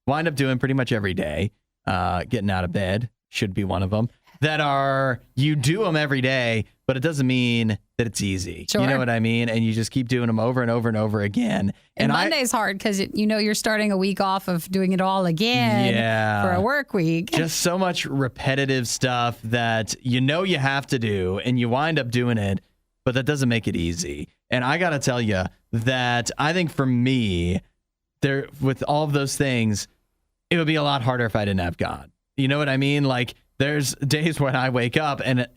wind up doing pretty much every day. Getting out of bed should be one of them. You do them every day, but it doesn't mean that it's easy. Sure. You know what I mean? And you just keep doing them over and over and over again. And Monday's hard because you're starting a week off of doing it all again for a work week. Just so much repetitive stuff that you have to do, and you wind up doing it, but that doesn't make it easy. And I got to tell you that I think for me, with all of those things, it would be a lot harder if I didn't have God. You know what I mean? Like, there's days when I wake up and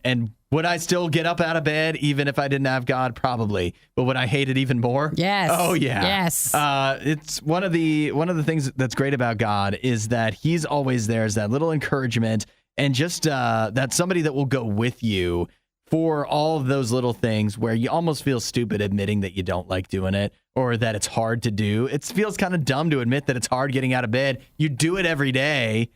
would I still get up out of bed even if I didn't have God? Probably. But would I hate it even more? Yes. Oh yeah. Yes. It's one of the things that's great about God is that He's always there as that little encouragement and just that somebody that will go with you for all of those little things where you almost feel stupid admitting that you don't like doing it or that it's hard to do. It feels kind of dumb to admit that it's hard getting out of bed. You do it every day.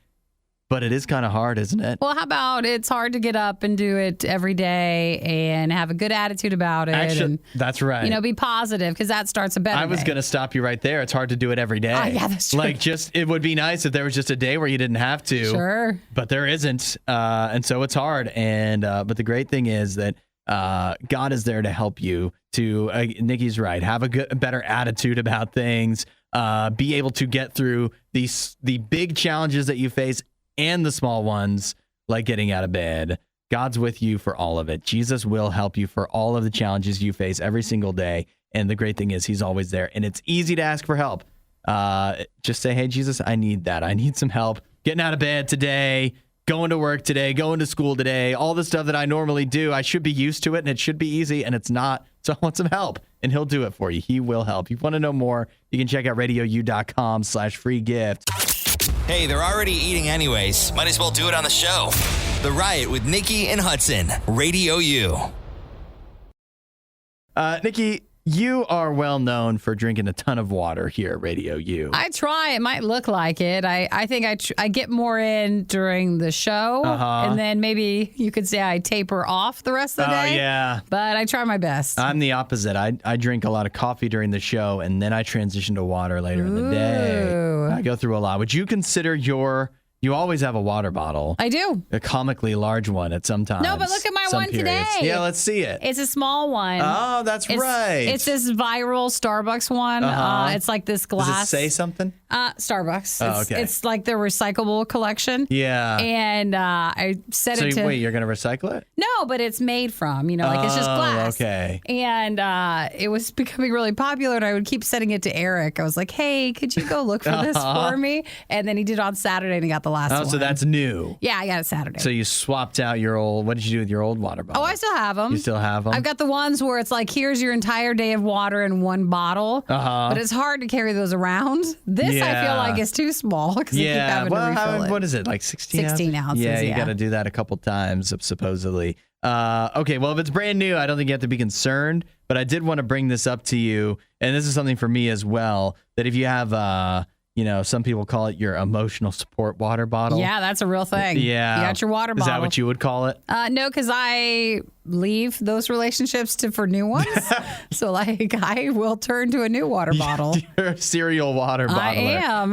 But it is kind of hard, isn't it? Well, how about it's hard to get up and do it every day and have a good attitude about it. Actually, and, that's right. be positive because that starts a better I was day. going to stop you right there. It's hard to do it every day. Oh, yeah, that's true. Like, it would be nice if there was just a day where you didn't have to. Sure. But there isn't. And so it's hard. And but the great thing is that God is there to help you to, Nikki's right, have a better attitude about things, be able to get through the big challenges that you face and the small ones, like getting out of bed. God's with you for all of it. Jesus will help you for all of the challenges you face every single day. And the great thing is He's always there. And it's easy to ask for help. Just say, hey, Jesus, I need that. I need some help getting out of bed today, going to work today, going to school today, all the stuff that I normally do. I should be used to it and it should be easy, and it's not. So I want some help, and He'll do it for you. He will help. If you want to know more, you can check out RadioU.com/free gift. Hey, they're already eating anyways. Might as well do it on the show. The Riot with Nikki and Hudson. Radio U. Nikki, You are well known for drinking a ton of water here at Radio U. I try. It might look like it. I think I get more in during the show, and then maybe you could say I taper off the rest of the day. Oh, yeah. But I try my best. I'm the opposite. I drink a lot of coffee during the show, and then I transition to water later in the day. I go through a lot. Would you consider you always have a water bottle? I do. A comically large one at some times. No, but look at my one periods. today. Yeah, let's see it. It's a small one. Oh, that's right. It's this viral Starbucks one. It's like this glass. Does it say something? Starbucks. Oh, okay. It's like the recyclable collection. Yeah. And I set it to. Wait, you're going to recycle it? No, but it's made from, like it's just glass. Okay. And it was becoming really popular, and I would keep sending it to Eric. I was like, hey, could you go look for this for me? And then he did it on Saturday, and he got the last one. Oh, so that's new. Yeah, I got it Saturday. So you swapped out your old, what did you do with your old water bottle? Oh, I still have them. You still have them? I've got the ones where it's like, here's your entire day of water in one bottle. But it's hard to carry those around. This, I feel like, is too small because I keep having to refill it. What is it, like 16 ounces? 16 ounces, Yeah, you got to do that a couple times, supposedly. Okay, well, if it's brand new, I don't think you have to be concerned. But I did want to bring this up to you, and this is something for me as well, that if you have... some people call it your emotional support water bottle. Yeah, that's a real thing. Yeah. You got your water bottle. Is that what you would call it? No, because I leave those relationships for new ones. So, I will turn to a new water bottle. You're a serial water bottler. I am.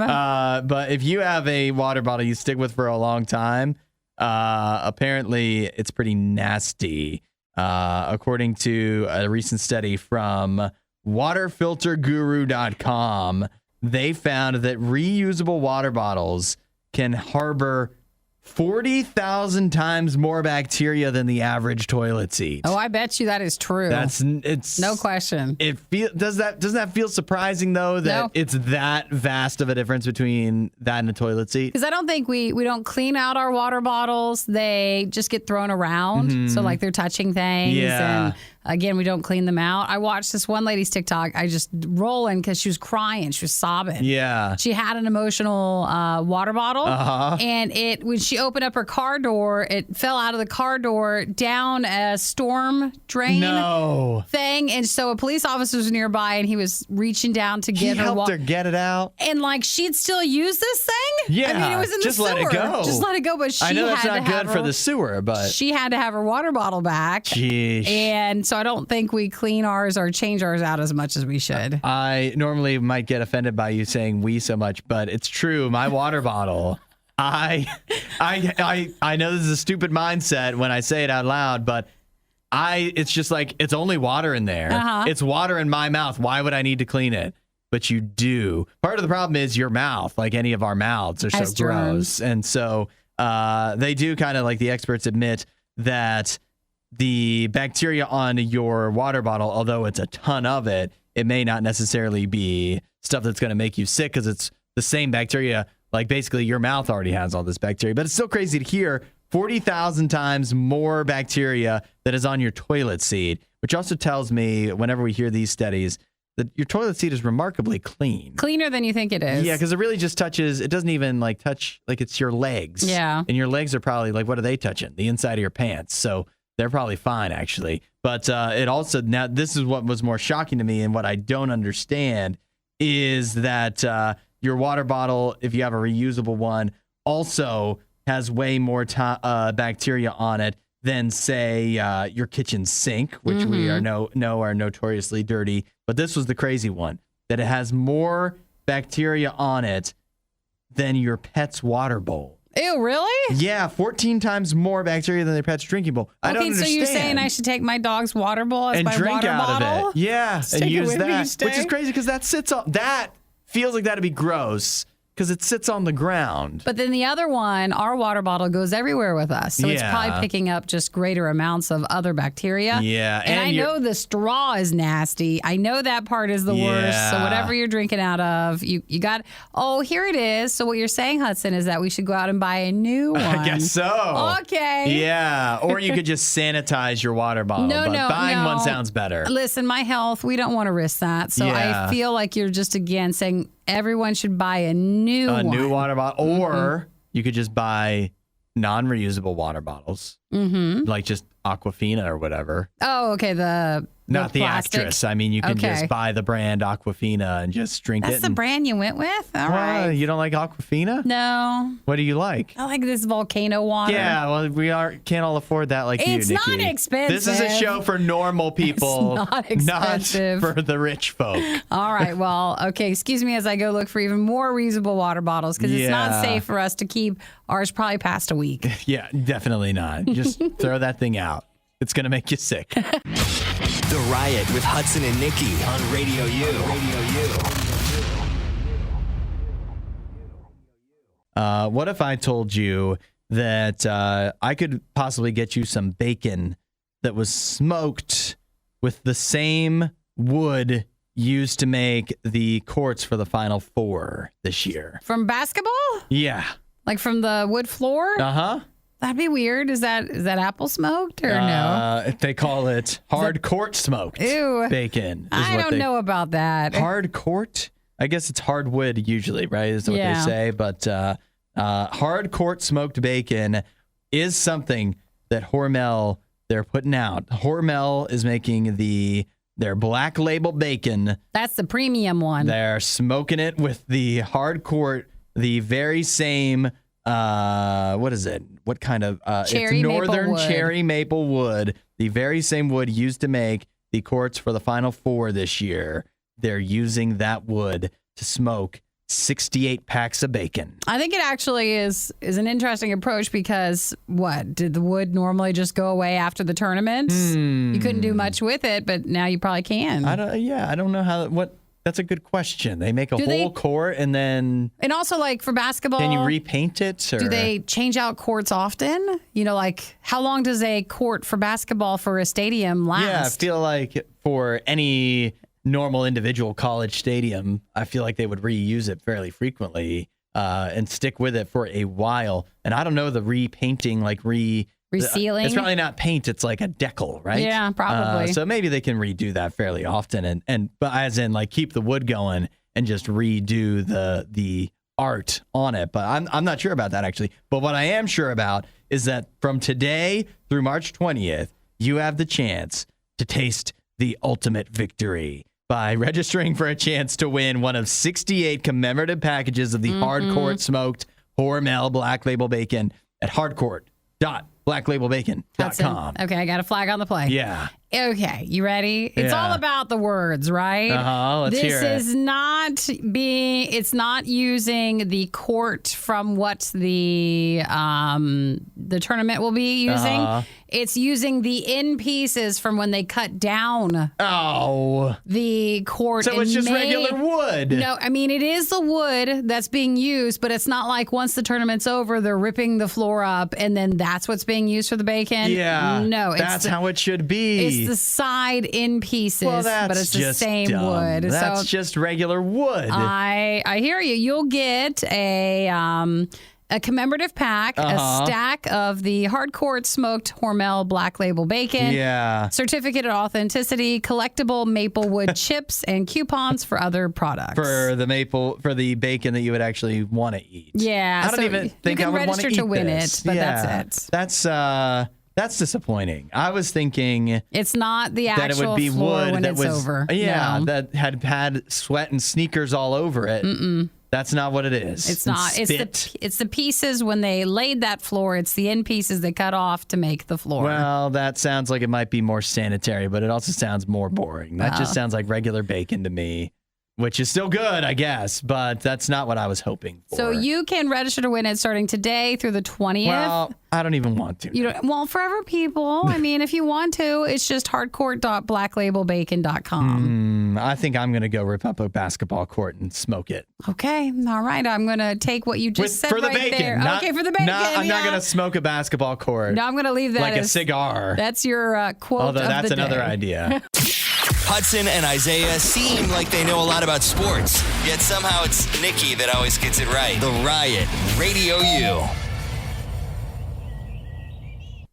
But if you have a water bottle you stick with for a long time, apparently it's pretty nasty. According to a recent study from waterfilterguru.com, they found that reusable water bottles can harbor 40,000 times more bacteria than the average toilet seat. Oh, I bet you that is true. It's no question. Doesn't that feel surprising though that it's that vast of a difference between that and a toilet seat? Because I don't think we don't clean out our water bottles. They just get thrown around. So they're touching things. Yeah. And again, we don't clean them out. I watched this one lady's TikTok. I just rolling because she was crying. She was sobbing. Yeah. She had an emotional water bottle. And when she opened up her car door, it fell out of the car door down a storm drain thing. And so a police officer was nearby, and he was reaching down to get her. He helped her get it out. And she'd still use this thing? Yeah. I mean, it was in the just sewer. let it go. Just let it go. But I know that's not good for the sewer, but she had to have her water bottle back. Sheesh. And so I don't think we clean ours or change ours out as much as we should. I normally might get offended by you saying we so much, but it's true. My water bottle, I know this is a stupid mindset when I say it out loud, but it's just like, it's only water in there. It's water in my mouth. Why would I need to clean it? But you do. Part of the problem is your mouth, like any of our mouths, are so gross. And so they do kind of, like the experts admit, that the bacteria on your water bottle, although it's a ton of it, it may not necessarily be stuff that's going to make you sick because it's the same bacteria. Like basically your mouth already has all this bacteria. But it's still crazy to hear 40,000 times more bacteria that is on your toilet seat, which also tells me whenever we hear these studies that your toilet seat is remarkably clean. Cleaner than you think it is. Yeah, because it really just touches, it doesn't even touch, it's your legs. Yeah. And your legs are probably what are they touching? The inside of your pants. So they're probably fine, actually. But it also, now this is what was more shocking to me and what I don't understand is that your water bottle, if you have a reusable one, also has way more bacteria on it than, say, your kitchen sink, which we know are notoriously dirty. But this was the crazy one, that it has more bacteria on it than your pet's water bowl. Ew, really? Yeah, 14 times more bacteria than their pet's drinking bowl. I don't understand. So you're saying I should take my dog's water bowl as and my drink water out bottle? of it. Yeah, and use that, which is day? crazy because that feels like that'd be gross because it sits on the ground. But then the other one, our water bottle goes everywhere with us. So it's probably picking up just greater amounts of other bacteria. Yeah. And I know the straw is nasty. I know that part is the worst. So whatever you're drinking out of, you got, here it is. So what you're saying, Hudson, is that we should go out and buy a new one. I guess so. Okay. Yeah. Or you could just sanitize your water bottle. But buying one sounds better. Listen, my health, we don't want to risk that. So I feel like you're just, again, saying everyone should buy a new water bottle. Or you could just buy non-reusable water bottles. Like just Aquafina or whatever. Oh, okay. The Not the plastic? actress. I mean, you can Okay. just buy the brand Aquafina and just drink it. That's the brand you went with? All right. You don't like Aquafina? No. What do you like? I like this volcano water. Yeah, well, can't all afford that like It's you, not Nikki. expensive. This is a show for normal people, It's not expensive. not for the rich folk. All right. Well, okay. Excuse me as I go look for even more reusable water bottles because it's not Yeah. safe for us to keep ours probably past a week. Yeah, definitely not. Just throw that thing out. It's going to make you sick. The Riot with Hudson and Nikki on Radio U. What if I told you that I could possibly get you some bacon that was smoked with the same wood used to make the courts for the Final Four this year? From basketball? Yeah. Like from the wood floor? Uh-huh. That'd be weird. Is that apple smoked or no? They call it hard court smoked Ew. bacon. I don't know about that. Hard court? I guess it's hardwood usually, right? Is what they Yeah. say. But hard court smoked bacon is something that Hormel, they're putting out. Hormel is making their black label bacon. That's the premium one. They're smoking it with the hard court, the very same, what is it? What kind of, Cherry it's maple northern wood. cherry maple wood, the very same wood used to make the courts for the Final Four this year. They're using that wood to smoke 68 packs of bacon. I think it actually is an interesting approach because what? Did the wood normally just go away after the tournament? You couldn't do much with it, but now you probably can. I don't know how, that's a good question. They make a whole court and then And also, like for basketball, can you repaint it? Or? do they change out courts often? You know, like how long does a court for basketball for a stadium last? Yeah, I feel like for any normal individual college stadium, I feel like they would reuse it fairly frequently and stick with it for a while. And I don't know the repainting, Resealing? It's probably not paint. It's like a decal, right? Yeah, probably. So maybe they can redo that fairly often, but as in like keep the wood going and just redo the art on it. But I'm not sure about that actually. But what I am sure about is that from today through March 20th, you have the chance to taste the ultimate victory by registering for a chance to win one of 68 commemorative packages of the Hardcourt smoked Hormel Black Label Bacon at hardcourt.blacklabelbacon.com. Okay, I got a flag on the play. Yeah. Okay, you ready? It's Yeah. all about the words, right? Let's hear it. This is it's not using the court from what the tournament will be using. It's using the end pieces from when they cut down Oh. the court. So it's and just regular wood. No, I mean, it is the wood that's being used, but it's not like once the tournament's over, they're ripping the floor up and then that's what's being used for the bacon. Yeah. No, that's how it should be. It's the side end pieces, well, that's but it's the just same dumb. wood. That's so just regular wood. I hear you. You'll get a commemorative pack, a stack of the hardcore smoked Hormel Black Label Bacon. Yeah. Certificate of authenticity, collectible maple wood chips, and coupons for other products. For the bacon that you would actually want to eat. Yeah, I don't so even think you I can would want to register eat to win this. it, but Yeah. that's it. That's disappointing. I was thinking It's not the that it actual would be floor wood when that it's was over. yeah, No. that had sweat and sneakers all over it. That's not what it is. It's And not. spit. It's the pieces when they laid that floor. It's the end pieces they cut off to make the floor. Well, that sounds like it might be more sanitary, but it also sounds more boring. That just sounds like regular bacon to me, which is still good, I guess, but that's not what I was hoping for. So you can register to win it starting today through the 20th. Well, I don't even want to. You don't, well, forever people. I mean, if you want to, it's just hardcourt.blacklabelbacon.com. I think I'm going to go rip up a basketball court and smoke it. Okay. All right. I'm going to take what you just said for the right bacon. there. Not- Okay, for the bacon. I'm not yeah. going to smoke a basketball court No, I'm going to leave that like a as cigar. That's your quote Although of that's the another day. idea. Hudson and Isaiah seem like they know a lot about sports, yet somehow it's Nikki that always gets it right. The Riot, Radio U.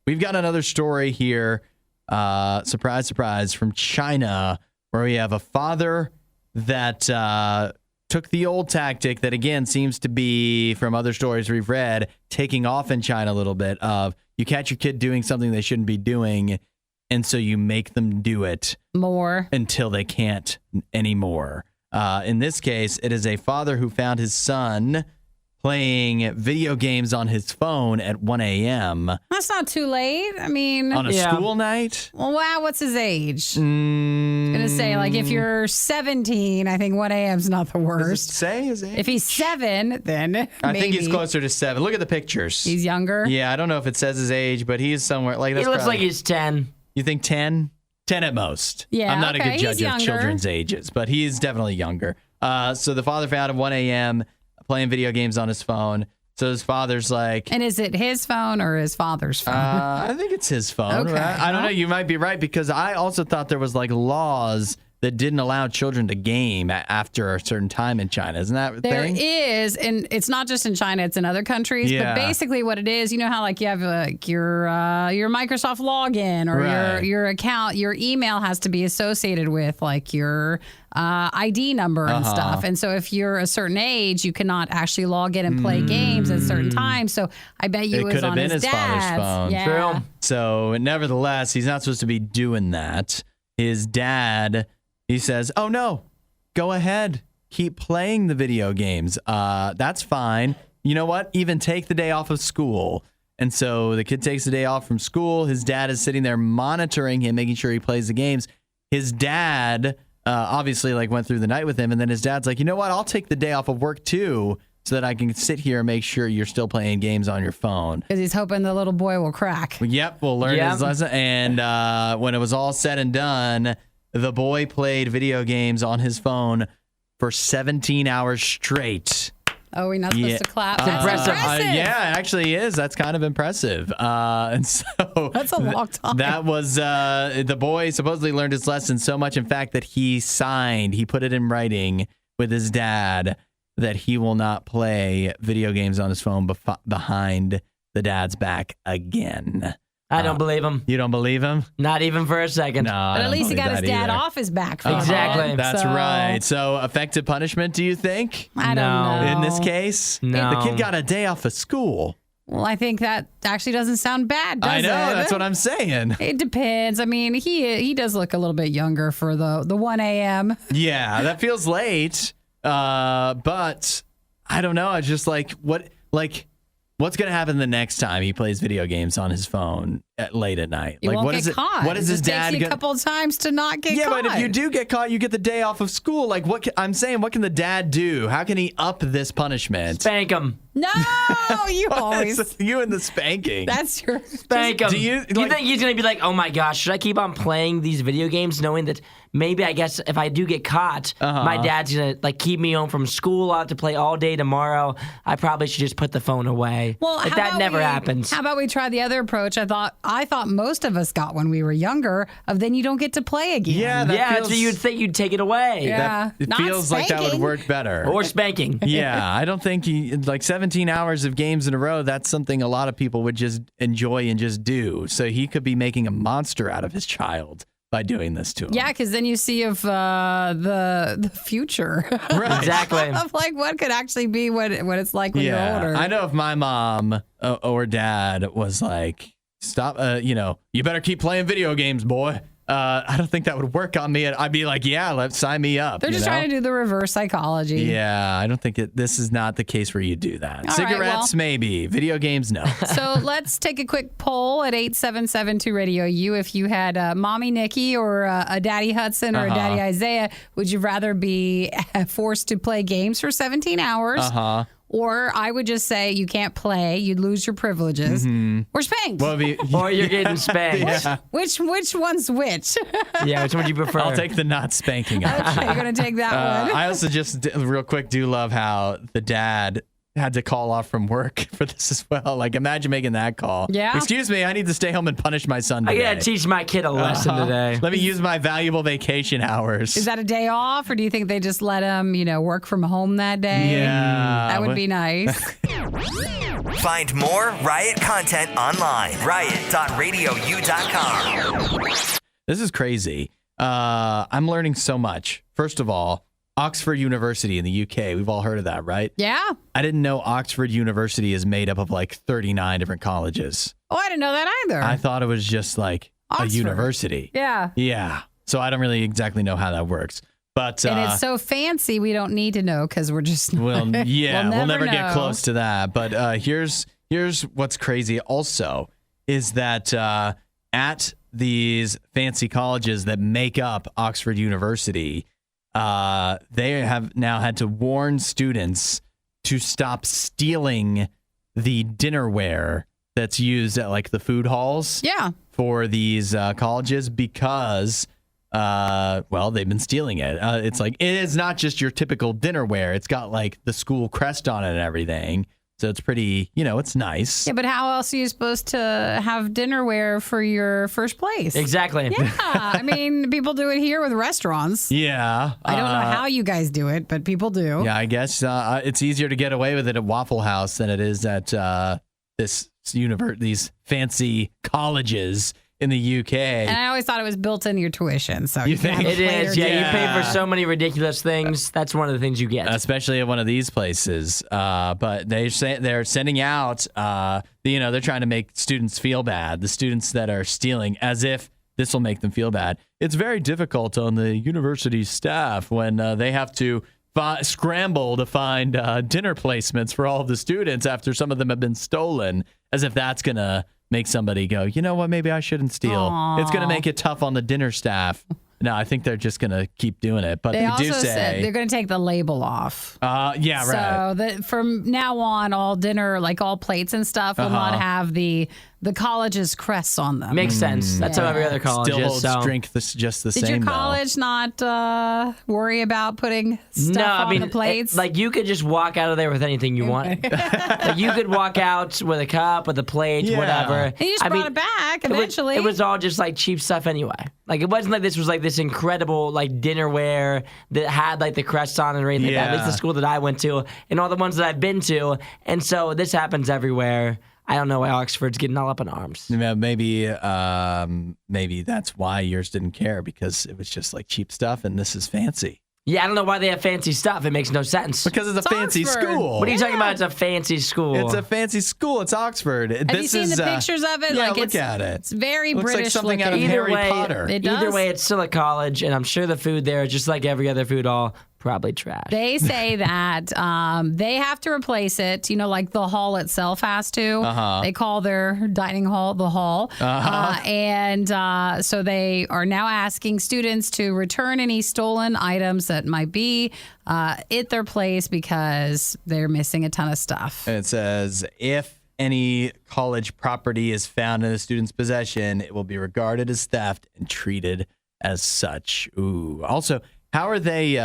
We've got another story here. Surprise, surprise, from China, where we have a father that took the old tactic that, again, seems to be, from other stories we've read, taking off in China a little bit of you catch your kid doing something they shouldn't be doing, and so you make them do it More. until they can't anymore. In this case, it is a father who found his son playing video games on his phone at 1 a.m. That's not too late. I mean, on a school night. well, wow, what's his age? I'm going to say, like, if you're 17, I think 1 a.m. is not the Does it worst. say his age? If he's 7, then I think he's maybe. closer to 7. Look at the pictures. He's younger. Yeah, I don't know if it says his age, but he's somewhere like He that's looks probably- like he's 10. You think 10? 10 at most. Yeah, I'm not a okay, good he's judge of younger. children's ages, but he is definitely younger. So the father found him 1 a.m. playing video games on his phone. So his father's like, And is it his phone or his father's phone? I think it's his phone, Okay, right? I don't know. well. You might be right because I also thought there was like laws that didn't allow children to game after a certain time in China. Isn't that a There thing? is, and it's not just in China; it's in other countries. Yeah. But basically, what it is, you know how like you have your Microsoft login or Right. your account, your email has to be associated with like your ID number and stuff. And so, if you're a certain age, you cannot actually log in and play games at certain times. So, I bet you It it was could have on been his father's dad's. phone. Yeah. True. So, nevertheless, he's not supposed to be doing that. His dad, he says, "Oh no, go ahead, keep playing the video games. That's fine. You know what? Even take the day off of school." And so the kid takes the day off from school. His dad is sitting there monitoring him, making sure he plays the games. His dad obviously like went through the night with him, and then his dad's like, "You know what? I'll take the day off of work too, so that I can sit here and make sure you're still playing games on your phone." Because he's hoping the little boy will crack. Yep, we'll learn Yep. his lesson. And when it was all said and done, the boy played video games on his phone for 17 hours straight. Oh, we're not supposed to clap. That's impressive. impressive. Yeah, it actually is. That's kind of impressive. And so That's a long time. that was the boy supposedly learned his lesson so much, in fact, that he put it in writing with his dad that he will not play video games on his phone behind the dad's back again. I don't believe him. You don't believe him? Not even for a second. No, I But at don't least he believe got his that dad either. off his back. For Exactly. that. That's So- right. So effective punishment, do you think? I don't No. know. In this case? No. The kid got a day off of school. Well, I think that actually doesn't sound bad, does I know. it? That's what I'm saying. It depends. I mean, he does look a little bit younger for the 1 a.m. Yeah, that feels late. But I don't know. It's just what's going to happen the next time he plays video games on his phone late at night? You Like, won't what get is it? caught. What is it his just dad takes you a gonna? couple of times to not get Yeah, caught. but if you do get caught, you get the day off of school. Like, I'm saying, what can the dad do? How can he up this punishment? Spank him. No, you always. It's you and the spanking. That's your. Spank him. do you, you like- think he's going to be like, oh my gosh, should I keep on playing these video games knowing that maybe I guess if I do get caught, my dad's going to like keep me home from school. I'll have to play all day tomorrow. I probably should just put the phone away. Well, like how that about never we- happens. How about we try the other approach? I thought most of us got when we were younger. Of then you don't get to play again. Yeah, that yeah, feels, so you'd think you'd take it away. Yeah. it Not feels like that would spanking. work better. Or spanking. Yeah, I don't think like 17 hours of games in a row, that's something a lot of people would just enjoy and just do. So he could be making a monster out of his child by doing this to him. Yeah, because then you see of the future. Right. Exactly. Of like what could actually be what it's like when you're older. I know if my mom or dad was like, stop, you better keep playing video games, boy. I don't think that would work on me. I'd be like, yeah, sign me up. They're just trying to do the reverse psychology. Yeah, I don't think this is not the case where you do that. All right, Cigarettes, well. maybe. Video games, no. So let's take a quick poll at 877-2-RADIO-U. If you had Mommy Nikki or a Daddy Hudson or a Daddy Isaiah, would you rather be forced to play games for 17 hours? Or I would just say you can't play, you'd lose your privileges, or spanked. Well, Or you're getting spanked. yeah, Which one's which? Yeah, which one would you prefer? I'll take the not spanking option. Okay, you're going to take that one. I also just real quick do love how the dad had to call off from work for this as well. Like, imagine making that call. Yeah. Excuse me, I need to stay home and punish my son I today. gotta teach my kid a lesson today. Let me use my valuable vacation hours. Is that a day off, or do you think they just let him, work from home that day? Yeah. That would be nice. Find more Riot content online. Riot.radiou.com. This is crazy. I'm learning so much. First of all, Oxford University in the UK. We've all heard of that, right? Yeah. I didn't know Oxford University is made up of like 39 different colleges. Oh, I didn't know that either. I thought it was just like Oxford. university. Yeah. Yeah. So I don't really exactly know how that works. But And it's so fancy, we don't need to know because we're just not. we'll never get know. close to that. But here's what's crazy also is that at these fancy colleges that make up Oxford University, they have now had to warn students to stop stealing the dinnerware that's used at like the food halls for these colleges because they've been stealing it. It's like, it is not just your typical dinnerware. It's got like the school crest on it and everything. So it's pretty, it's nice. Yeah, but how else are you supposed to have dinnerware for your first place? Exactly. Yeah, I mean, people do it here with restaurants. Yeah. I don't know how you guys do it, but people do. Yeah, I guess it's easier to get away with it at Waffle House than it is at these fancy colleges in the UK. And I always thought it was built into your tuition. So You think? It is. Yeah, you pay for so many ridiculous things. That's one of the things you get. Especially at one of these places. But they're sending out, they're trying to make students feel bad, the students that are stealing, as if this will make them feel bad. It's very difficult on the university staff when they have to scramble to find dinner placements for all of the students after some of them have been stolen, as if that's going to make somebody go, you know what, maybe I shouldn't steal. Aww. It's going to make it tough on the dinner staff. No, I think they're just going to keep doing it. But they also do say said they're going to take the label off. Yeah, right. So that from now on, all dinner, like all plates and stuff, will not have the college's crests on them. Makes sense. That's how every other college Still is. holds So. strength just the same. Did your though. college not worry about putting stuff on the plates? Like you could just walk out of there with anything you want. Like you could walk out with a cup, with a plate, Yeah. whatever. and you just brought it back eventually. It was all just like cheap stuff anyway. Like it wasn't like this was like this incredible like dinnerware that had like the crest on it or anything like that. At least the school that I went to and all the ones that I've been to. And so this happens everywhere. I don't know why Oxford's getting all up in arms. Maybe that's why yours didn't care, because it was just like cheap stuff and this is fancy. Yeah, I don't know why they have fancy stuff. It makes no sense. Because it's a fancy Oxford. school. What are you talking about? It's a fancy school. It's a fancy school. It's Oxford. Have you seen the pictures of it? Yeah, like look at it. It's very Looks British like something looking. out of Either Harry way, Potter. It does. Either way, it's still a college, and I'm sure the food there, just like every other food hall, probably trash. They say that they have to replace it. Like the hall itself has to. They call their dining hall the hall. So they are now asking students to return any stolen items that might be at their place because they're missing a ton of stuff. And it says, if any college property is found in a student's possession, it will be regarded as theft and treated as such. Ooh. Also, how are they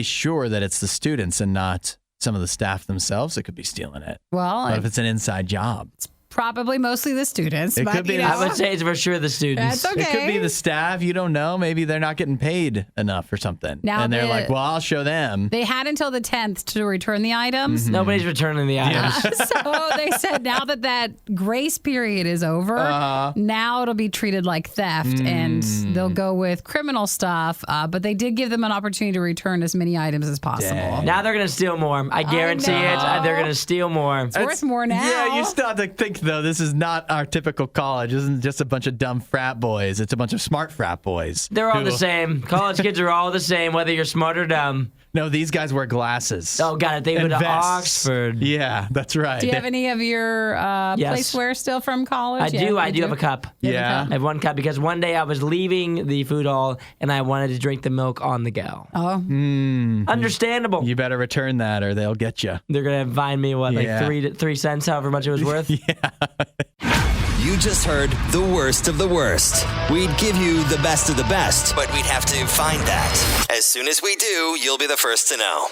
sure that it's the students and not some of the staff themselves that could be stealing it? Well, What if it's an inside job? probably mostly the students. It but, could be you the- know, I would say it's for sure the students. That's okay. It could be the staff. You don't know. Maybe they're not getting paid enough or something. Now and they're the- like, well, I'll show them. They had until the 10th to return the items. Nobody's returning the items. So they said now that grace period is over, now it'll be treated like theft and they'll go with criminal stuff. But they did give them an opportunity to return as many items as possible. Dang. Now they're going to steal more. I guarantee it. know. They're going to steal more. It's worth more now. Yeah, you still have to think, though, this is not our typical college. This isn't just a bunch of dumb frat boys. It's a bunch of smart frat boys. They're all who- the same. College kids are all the same, whether you're smart or dumb. No, these guys wear glasses. Oh, got it. They go and to vests. Oxford. Yeah, that's right. Do you have any of your Yes. placeware still from college? I do. I do have a cup. You have a Yeah. I have one cup because one day I was leaving the food hall and I wanted to drink the milk on the go. Oh, Understandable. You better return that or they'll get you. They're going to fine me, what, Yeah. like 3 cents, however much it was worth? You just heard the worst of the worst. We'd give you the best of the best, but we'd have to find that. As soon as we do, you'll be the first to know.